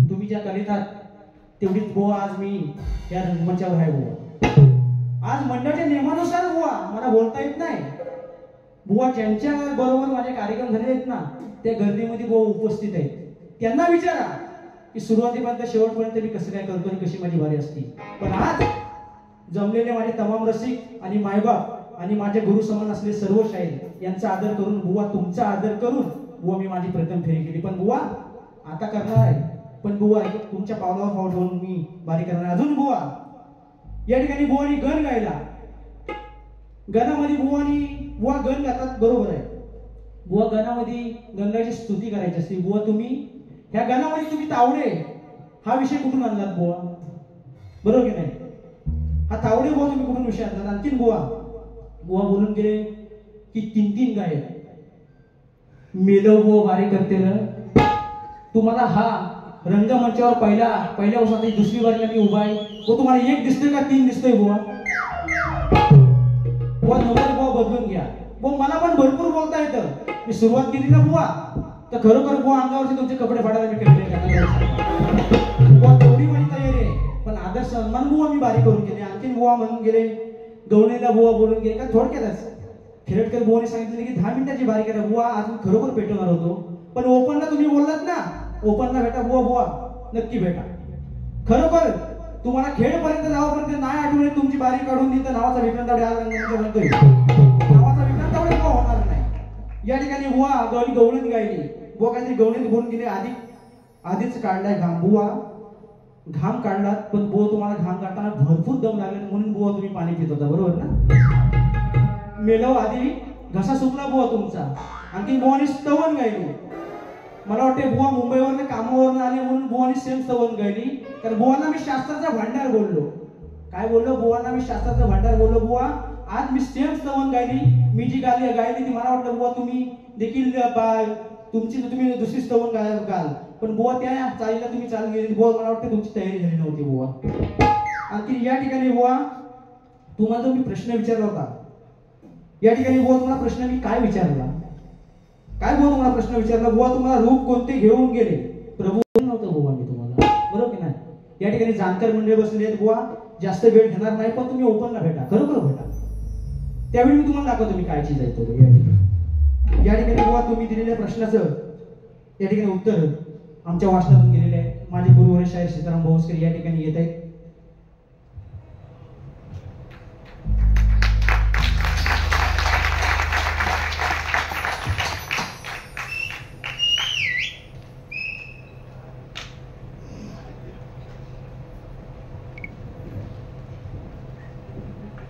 तुम्ही ज्या कलेत आहात तेवढीच बुवा आज मी या रंगमंचावर आहे बुवा. आज मंडळाच्या नियमानुसार बुवा मला बोलता येत नाही. बुवा ज्यांच्या बरोबर माझे कार्यक्रम झाले आहेत ना, त्या गर्दीमध्ये बुवा उपस्थित आहेत, त्यांना विचारा की सुरुवातीपर्यंत शेवटपर्यंत मी कसं काय करतो आणि कशी माझी वारी असती. पण आज जमलेले माझे तमाम रसिक आणि मायबाप आणि माझे गुरु समान असलेले सर्व शाहीर यांचा आदर करून बुवा, तुमचा आदर करून बुवा मी माझी प्रथम फेरी केली. पण बुवा आता करणार आहे, पण बुवा तुमच्या पावलावर पाऊल ठेवून मी वारी करणार. अजून बुवा या ठिकाणी बुवानी गण गायला. गणामध्ये बुवा गण गातात, बरोबर आहे. बुवा गणामध्ये गंगाची स्तुती करायची असते. बुवा तुम्ही ह्या गणामध्ये तुम्ही तावडे हा विषय कुठून आणलात बुवा, बरोबर की नाही? हा तावडे बुवा तुम्ही कुठून विषय आणलात? आणखीन बुवा बोलून गेले की 3 गायक मेलव बुवा वारी करते ना. तुम्हाला हा रंगमंचावर पहिल्या वर्षात 2री वारीला मी उभा आहे, तो तुम्हाला 1 दिसतोय का 3 दिसतोय बुवा? बुवा नंबर बुवा बदलून घ्या. बुवा मला पण भरपूर बोलता येतं. मी सुरुवात केली ना बुवा, तर खरोखर बुवा अंगावरचे तुमचे कपडे फाडायला मी केले बुवा, तेवढी माझी तयारी आहे. पण आदर सन्मान बुवा मी बारी करून गेले. आणखीन बुवा म्हणून गेले गवणीला बुवा बोलून गेले का थोडक्यातच खेरटकर बुवाने सांगितलं की 10 मिनिटाची बारी करा. बुवा आज मी खरोखर पेटवणार होतो, पण ओपनला तुम्ही बोललात ना, ओपनला भेटा बुवा नक्की भेटा. खरोखर तुम्हाला खेळपर्यंत जावपर्यंत नाही आठवण तुमची बारी काढून दिली तर नावाचा विक्रांतावडे आज रंगमंच म्हणतोय, नावाचा विक्रांतावडे बुवा होणार नाही. या ठिकाणी बुवा गवळण गायली. बुवा काहीतरी गवळणीत बोलून गेले. आधीच काढलाय घाम. बुवा घाम काढलात, पण बुवा तुम्हाला घाम काढताना भरपूर दम लागले म्हणून बुवा तुम्ही पाणी पित होता, बरोबर ना? मेलव आधी घसा सुकला बुवा तुमचा. आणखी बुवानी स्तवन गायली. मला वाटते बुवा मुंबईवरनं कामावरनं आले म्हणून बुवानी सेम स्तवन गायली. तर बुवांना मी शास्त्राचा भांडार बोललो. काय बोललो? बुवांना मी शास्त्राचा भांडार बोललो. बुवा आज मी सेम स्तवन गायली. मी जी गायली ती मला वाटलं बुवा तुम्ही देखील तुम्ही दुसरी स्तवन गाल, पण बुवा त्या चालीला तुम्ही चालू गेली. बुवा मला वाटतं तुमची तयारी झाली नव्हती बुवा. आणखी या ठिकाणी बुवा तुम्हाला जो मी प्रश्न विचारला होता, या ठिकाणी बुवा तुम्हाला प्रश्न मी काय विचारला? काय बुवा तुम्हाला प्रश्न विचारला? बुवा तुम्हाला रूप कोणते घेऊन गेले? प्रभू नव्हतं बुवा मी तुम्हाला, बरोबर की नाही? या ठिकाणी जाणकार मंडळी बसले आहेत. बुवा जास्त वेळ घेणार नाही, पण तुम्ही ओपनला भेटा, खरोखर भेटा. त्यावेळी मी तुम्हाला दाखवतो मी काय चीज आहे तो. या ठिकाणी बुवा तुम्ही दिलेल्या प्रश्नाचं या ठिकाणी उत्तर आमच्या वाचनातून गेलेले आहे. माझे गुरुवर्य शाहीर सीताराम भोसकर या ठिकाणी येत आहेत.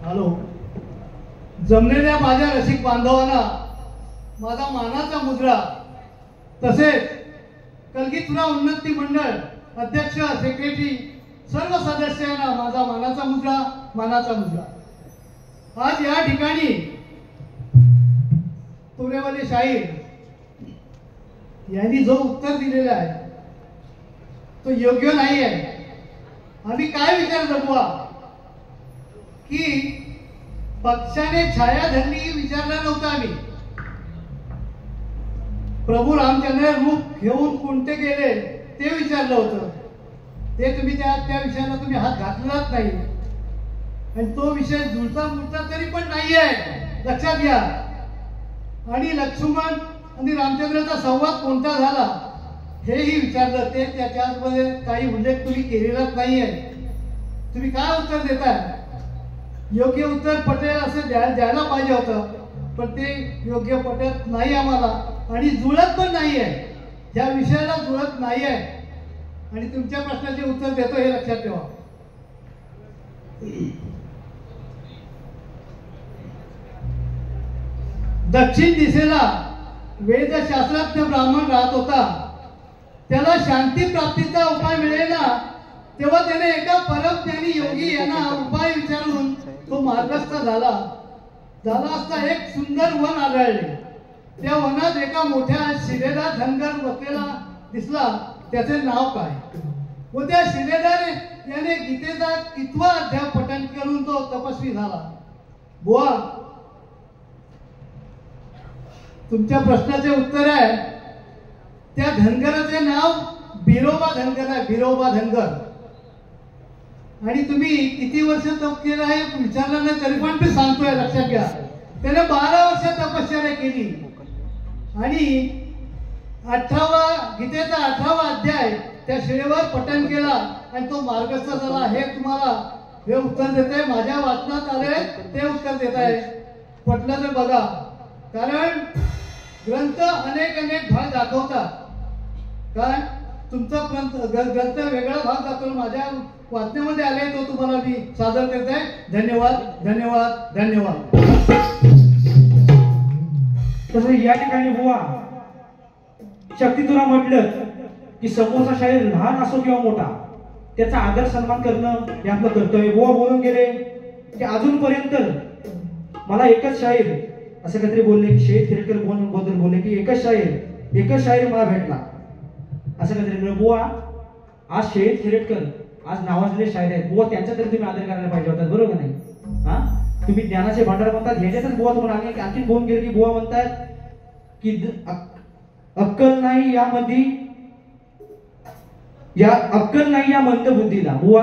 हॅलो. जमलेल्या माझ्या रसिक बांधवांना माझा मानाचा मुजरा, तसेच कलगीतुरा उन्नती मंडळ अध्यक्ष, सेक्रेटरी, सर्व सदस्यांना माझा मानाचा मुजरा. आज या ठिकाणी तुरेवाले शाहीर यांनी जो उत्तर दिलेला आहे तो योग्य नाही आहे. आम्ही काय विचार जगवा की पक्षाने छाया धरली विचारला नव्हता आम्ही. प्रभू रामचंद्र रूप घेऊन कोणते गेले ते विचारलं होतं. ते तुम्ही त्या विषयाला तुम्ही हात घातलाच नाही. आणि तो विषय जुळता मुळता तरी पण नाही आहे, लक्षात घ्या. आणि लक्ष्मण आणि रामचंद्राचा संवाद कोणता झाला हेही विचारलं. ते त्याच्यामध्ये काही उल्लेख तुम्ही केलेलाच नाही आहे. तुम्ही काय उत्तर देताय? योग्य उत्तर पटेल असं द्यायला पाहिजे होतं, पण ते योग्य पटत नाही आम्हाला आणि जुळत पण नाही आहे. या विषयाला जुळत नाही आहे आणि तुमच्या प्रश्नाचे उत्तर देतो हे लक्षात ठेवा. दक्षिण दिशेला वेदशास्त्रज्ञ ब्राह्मण राहत होता. त्याला शांती प्राप्तीचा उपाय मिळेना तेव्हा त्याने एका परमज्ञानी योगी यांना उपाय विचारून तो मार्गस्थ झाला. असता एक सुंदर वन आढळले. त्या वनात एका मोठ्या शिलेदार धनगर बसलेला दिसला. त्याचे नाव काय? व त्या शिलेदार याने गीतेचा कितवा अध्याय पठण करून तो तपस्वी झाला. बुवा, तुमच्या प्रश्नाचे उत्तर आहे त्या धनगराचे नाव बिरोबा धनगर आहे. बिरोबा धनगर. आणि तुम्ही किती वर्ष तप केलं आहे विचारलं नाही तरी पण मी सांगतोय, लक्षात घ्या. त्याने 12 वर्ष तपश्चर्या केली आणि 18वा गीतेचा 18वा अध्याय त्या शिळेवर पठण केला आणि तो मार्गस्थ झाला. हे तुम्हाला हे उत्तर देत आहे. माझ्या वाचनात आले ते उत्तर देत आहे. पटलं तर बघा, कारण ग्रंथ अनेक भाग दाखवतात. काय तुमचा ग्रंथ वेगळा भाग दाखवला माझ्या वाचण्यामध्ये आले तो तुम्हाला मी सादर करत आहे. धन्यवाद धन्यवाद धन्यवाद. तसं या ठिकाणी बुवा शक्ती तुला म्हटलं की समोरचा शाहीर लहान असो किंवा मोठा त्याचा आदर सन्मान करणं हे आपलं कर्तव्य. बुवा बोलून गेले की अजूनपर्यंत मला एकच शाहीर असं काहीतरी बोलले की शहीद खेरकर बद्दल बोलले की एकच शाहीर मला भेटला असं काहीतरी. बुवा आज शहीद खेरकर आज नावाजलेले शाहीर आहेत. बुवा त्यांचा तरी तुम्ही आदर करायला पाहिजे होता, बरोबर नाही? हा, तुम्ही ज्ञानाचे भांडार म्हणतात ह्याच्यातच बुवा तुम्हाला आणखी बोलून गेले की बुवा म्हणतात की अक्कल नाही यामध्ये अक्कल नाही या मंद बुद्धीला. बुवा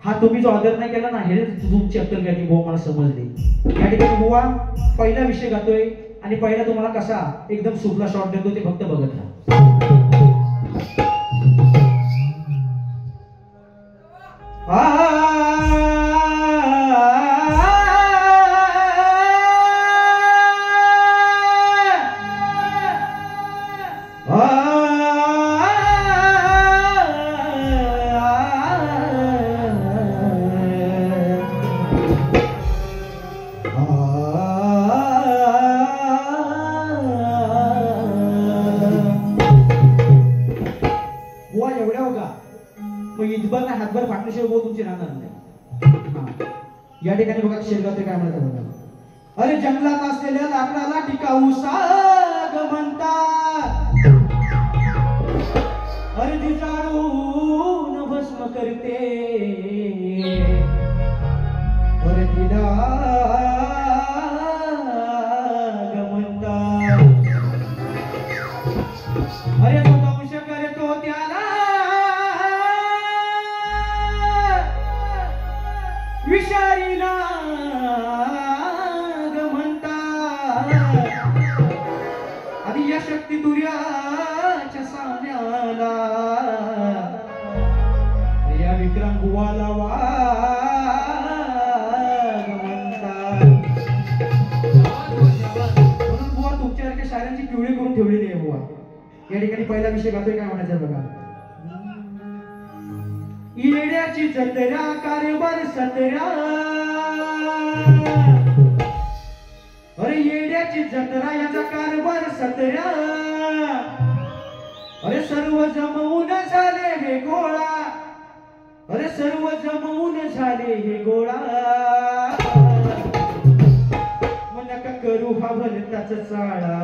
हा तुम्ही जो आदर नाही केला ना हे तुमची अक्कल काय बुवा मला समजली. या ठिकाणी बुवा पहिला विषय गातोय आणि पहिला तुम्हाला कसा एकदम सुपला शॉट देतो ते फक्त बघत राहा. हातभर फाटल्याशिवाय बोल तुमची राहणार नाही. या ठिकाणी बघा शेरगावचे काय म्हणतात बघा. अरे जंगलात असलेल्या लाकडाला टिकाऊ साग म्हणतात. अरे ती जाळून भस्म करते. अरे तिला म्हणतात. अरे तो दंश करतो त्याला विषारीला म्हणतात. आणि या शक्ती तुर्याच्या सान्याला या विक्रम बुवाला वाघ म्हणतात. म्हणून बुवा तुमच्यासारख्या शाळांची पिवळी करून ठेवलेली आहे. बुवा या ठिकाणी पहिला विषय गातोय काय म्हणायचं बघा. येड्याची जत्रा कारभार सतरा. अरे येड्याची जत्रा याचा कारभार सतरा. अरे सर्व जमवून झाले हे गोळा. अरे सर्व जमवून झाले हे गोळा. मग नका करू हा भलताच चाळा.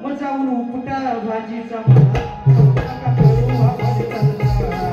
मग जाऊन उपटा भाजीचा मला. नका करू हा भलताच चाळा.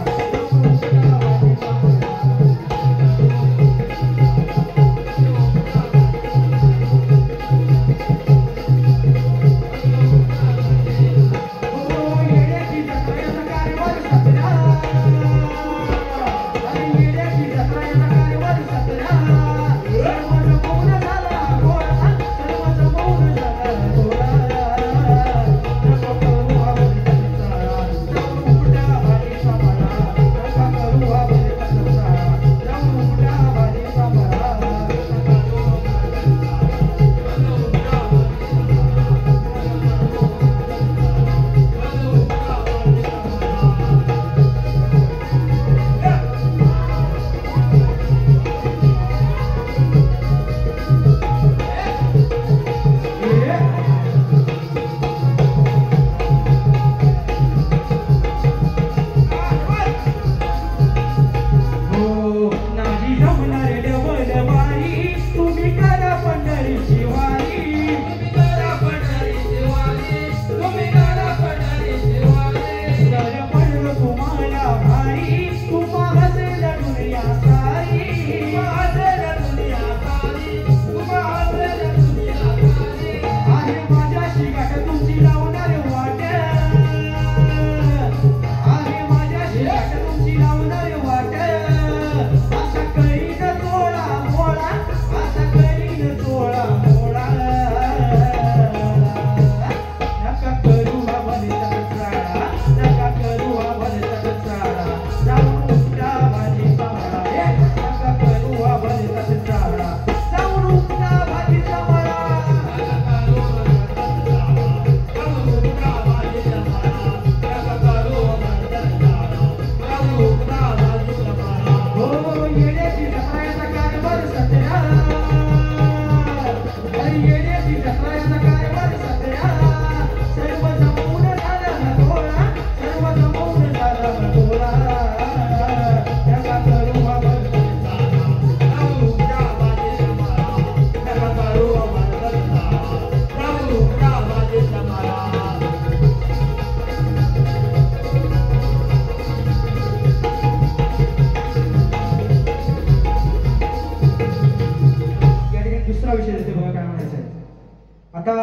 आता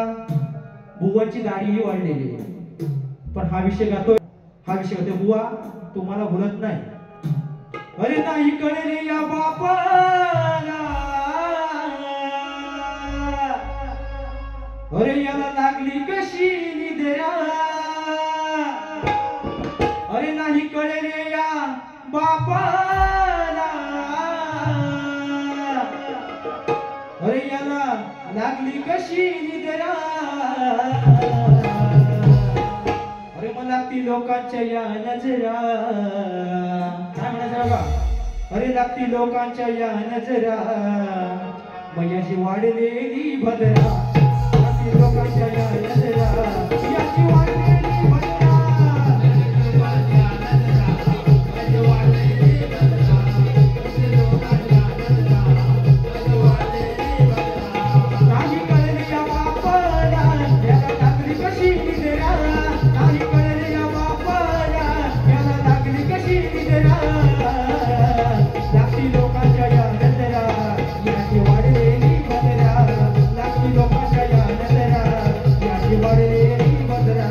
बुवाची दाढीही वाढलेली आहे, पण हा विषय गातोय बुवा तुम्हाला बोलत नाही. अरे नाही कळले या बापाला, अरे याला लागली कशी निद्रा, अरे नाही कळले या बापाला, अरे याला लागली कशी निद्रा, अरे मला ती लोकांच्या या नजरा, काय म्हणायचं बघा, अरे लागती लोकांच्या या नजरा, मयाची वाढलेली भद्रा, लागती लोकांच्या या नजरा, याची वाढलेली भद्रा. नाही कळले या बापाला, याला लागली कशी निद्रा, नाही कळले या बापाला, याला लागली कशी निद्रा, लागती लोकांच्या या नजरा, याची वाढलेली भद्रा, लागती लोकांच्या या नजरा, याची वाढलेली भद्रा.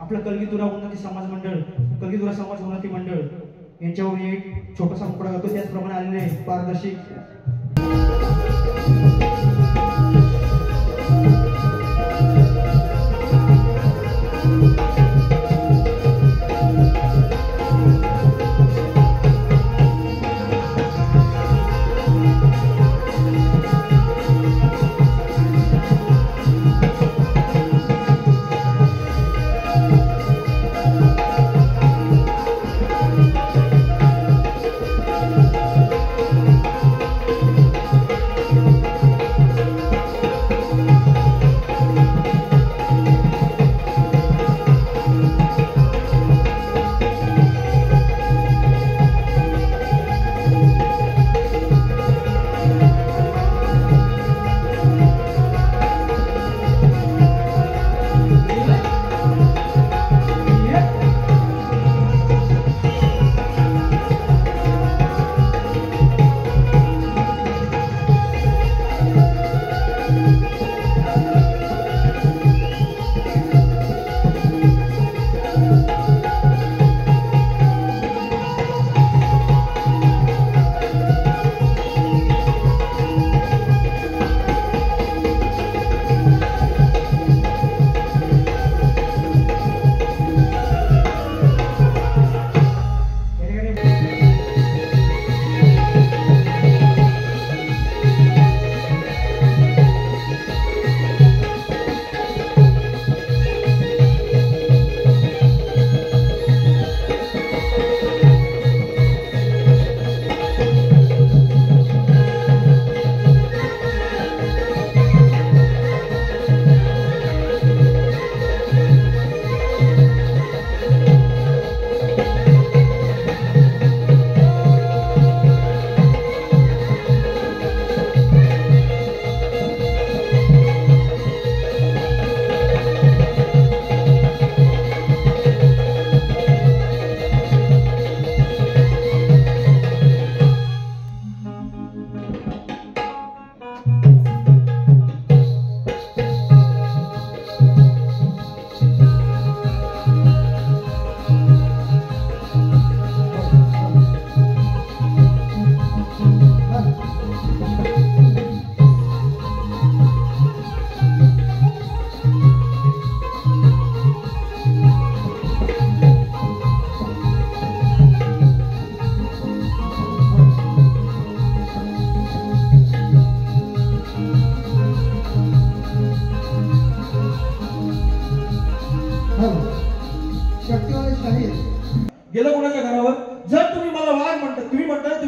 आपलं कलगीतुरा उन्नती समाज मंडळ, कलगीतुरा समाज उन्नती मंडळ यांच्यावर एक छोटासा मुकडा गातो, त्याचप्रमाणे आलेले पारदर्शक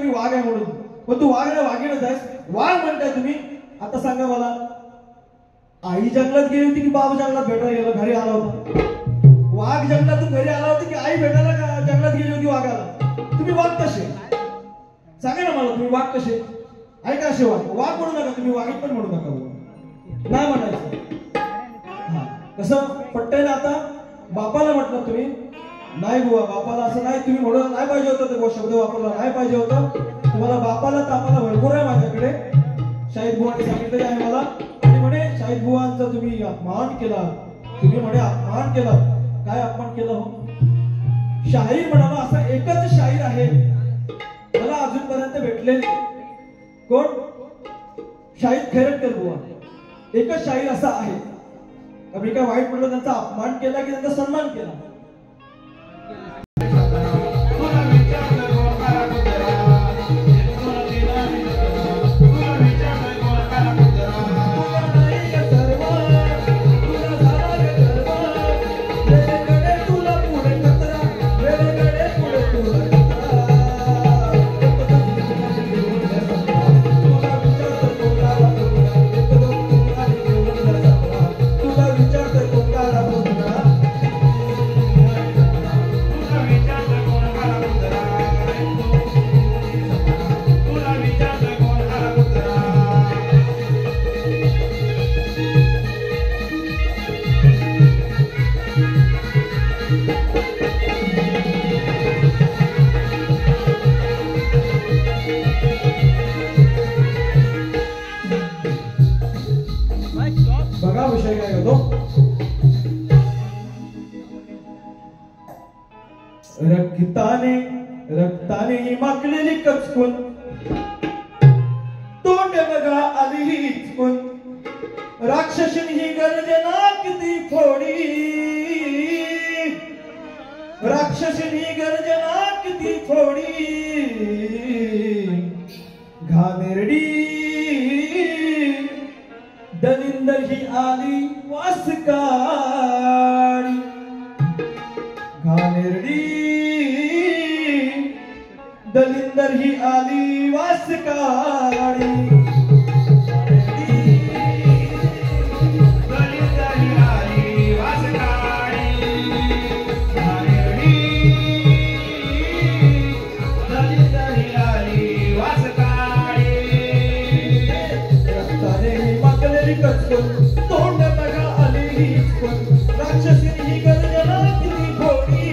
मी वाघ आहे म्हणून, पण तू वाघ आहे वाघीणच आहेस, वाघ म्हणताय तुम्ही. आता सांगा मला, आई जंगलात गेली होती की बाबा जंगलात भेटायला गेला घरी आला होता? वाघ जंगलातून घरी आला होता की आई भेटायला जंगलात गेली होती वाघाला? तुम्ही वाघ कसे? सांगा ना मला, तुम्ही वाघ कसे? ऐका असे वाघ म्हणू नका तुम्ही, वाघीत पण म्हणू नका, नाही म्हणायचं. हा कसं पटतंय ना आता? बापाला म्हटलं तुम्ही, नाही बुवा बापाला असं नाही तुम्ही म्हणून नाही पाहिजे होतं, ते शब्द वापरला नाही पाहिजे होतं तुम्हाला. बापाला तापाला भरपूर आहे माझ्याकडे, शाहिद बुवाने सांगितलेले आहे मला. आणि म्हणे शाहिद बुवांचा तुम्ही अपमान केला, तुम्ही म्हणे अपमान केला. काय अपमान केला हो? शाहीर म्हणावा असा एकच शाहीर आहे मला अजूनपर्यंत भेटलेले. कोण? शाहीद खैरटकर बुवा, एकच शाहीर असा आहे. मी काय वाईट म्हणलं, त्यांचा अपमान केला की त्यांचा सन्मान केला? बघा विषय काय होतो. रक्ताने माकलेली कचकून, तोंड बघा आली हिचकून, राक्षसीन ही गर्जना किती फोडी, राक्षसीन ही गर्जना किती फोडी, घाणेरडी दलिंदर ही आली वास काळी, घाणेरडी दलिंदर ही आली वास काळी, तोंड बघा आली हिचकून, राक्षसीन ही गर्जना किती फोडी,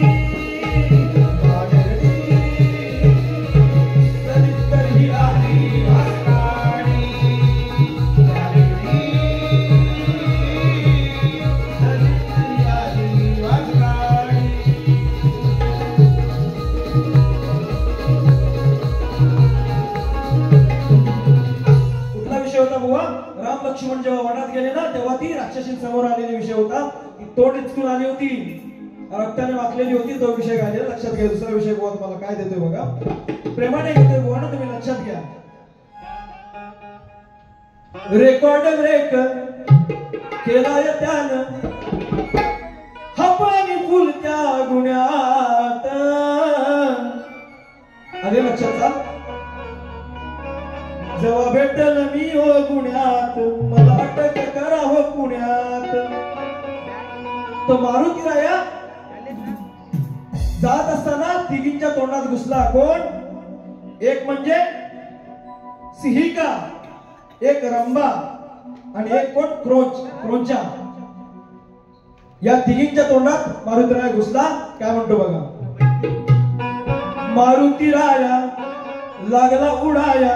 दलिंदर ही आली वास काळी, दलिंदर ही आली वास काळी. कुठला विषय होता बुवा? राम लक्ष्मण जेव्हा वनात गेले ना तेव्हा ती राक्षसी समोर आलेला विषय होता. ती तोंड इचकून आली होती, रक्ताने वाकलेली होती, तो विषय घालेला. लक्षात घ्या. दुसरा विषय बुवा तुम्हाला काय देतोय बघा, प्रेमाने घेतोय बुवा ना, तुम्ही लक्षात घ्या. रेकॉर्ड ब्रेक केलाय त्यानं, हपानी फुलत्या गुन्ह्यात. अरे लक्षात जा, जेव्हा भेटल मी हो गुन्ह्यात, मला अटक करा हो पुण्यात. तो मारुती राया जात असताना तिघींच्या तोंडात घुसला. कोण? एक म्हणजे सिहिका, एक रंबा आणि एक कोण? क्रोंचा. या तिघींच्या तोंडात मारुती राया घुसला. काय म्हणतो बघा, मारुती राया लागला उडाया,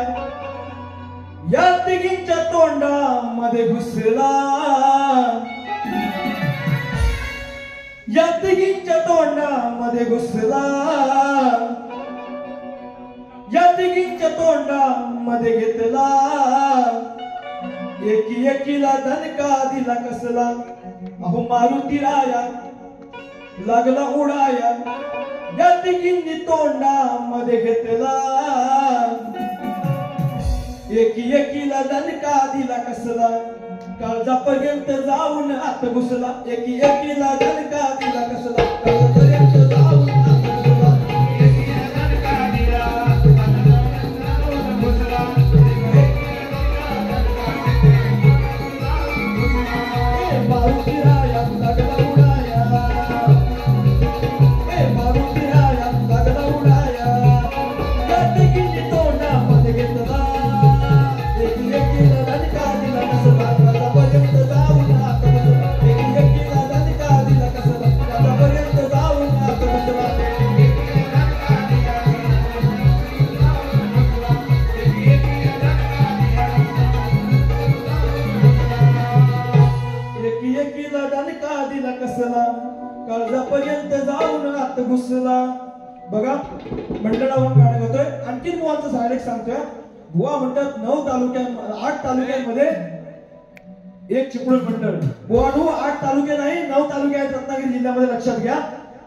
या तिघींच्या तोंडामध्ये घुसला, या तिघींच्या तोंडामध्ये घुसला, या तिघींच्या तोंडामध्ये घेतला, एकी एकीला दणका दिला कसला. अहो मारुती राया लागला उडाया, या तिघींनी तोंडामध्ये घेतला, एकी एकीला दणका दिला कसला, काळजापर्यंत जाऊन आत घुसला. एकी एकीला दणका दिला कसला, काळजापर्यंत जाऊन आत घुसला, एकीला दणका दिला, गेला कसला काळजापर्यंत जाऊन आत घुसला. बघा मंडळावरून गाणं गातोय. आणखीन बुवांचं सायलेक्ट सांगतोय. बुवा म्हणतात 8 तालुक्यांमध्ये एक चिपळूण मंडळ. बुवानू 8 तालुके नाही 9 तालुके आहेत रत्नागिरी जिल्ह्यामध्ये, लक्षात घ्या.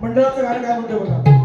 मंडळाचं गाणं काय म्हणतोय बघा.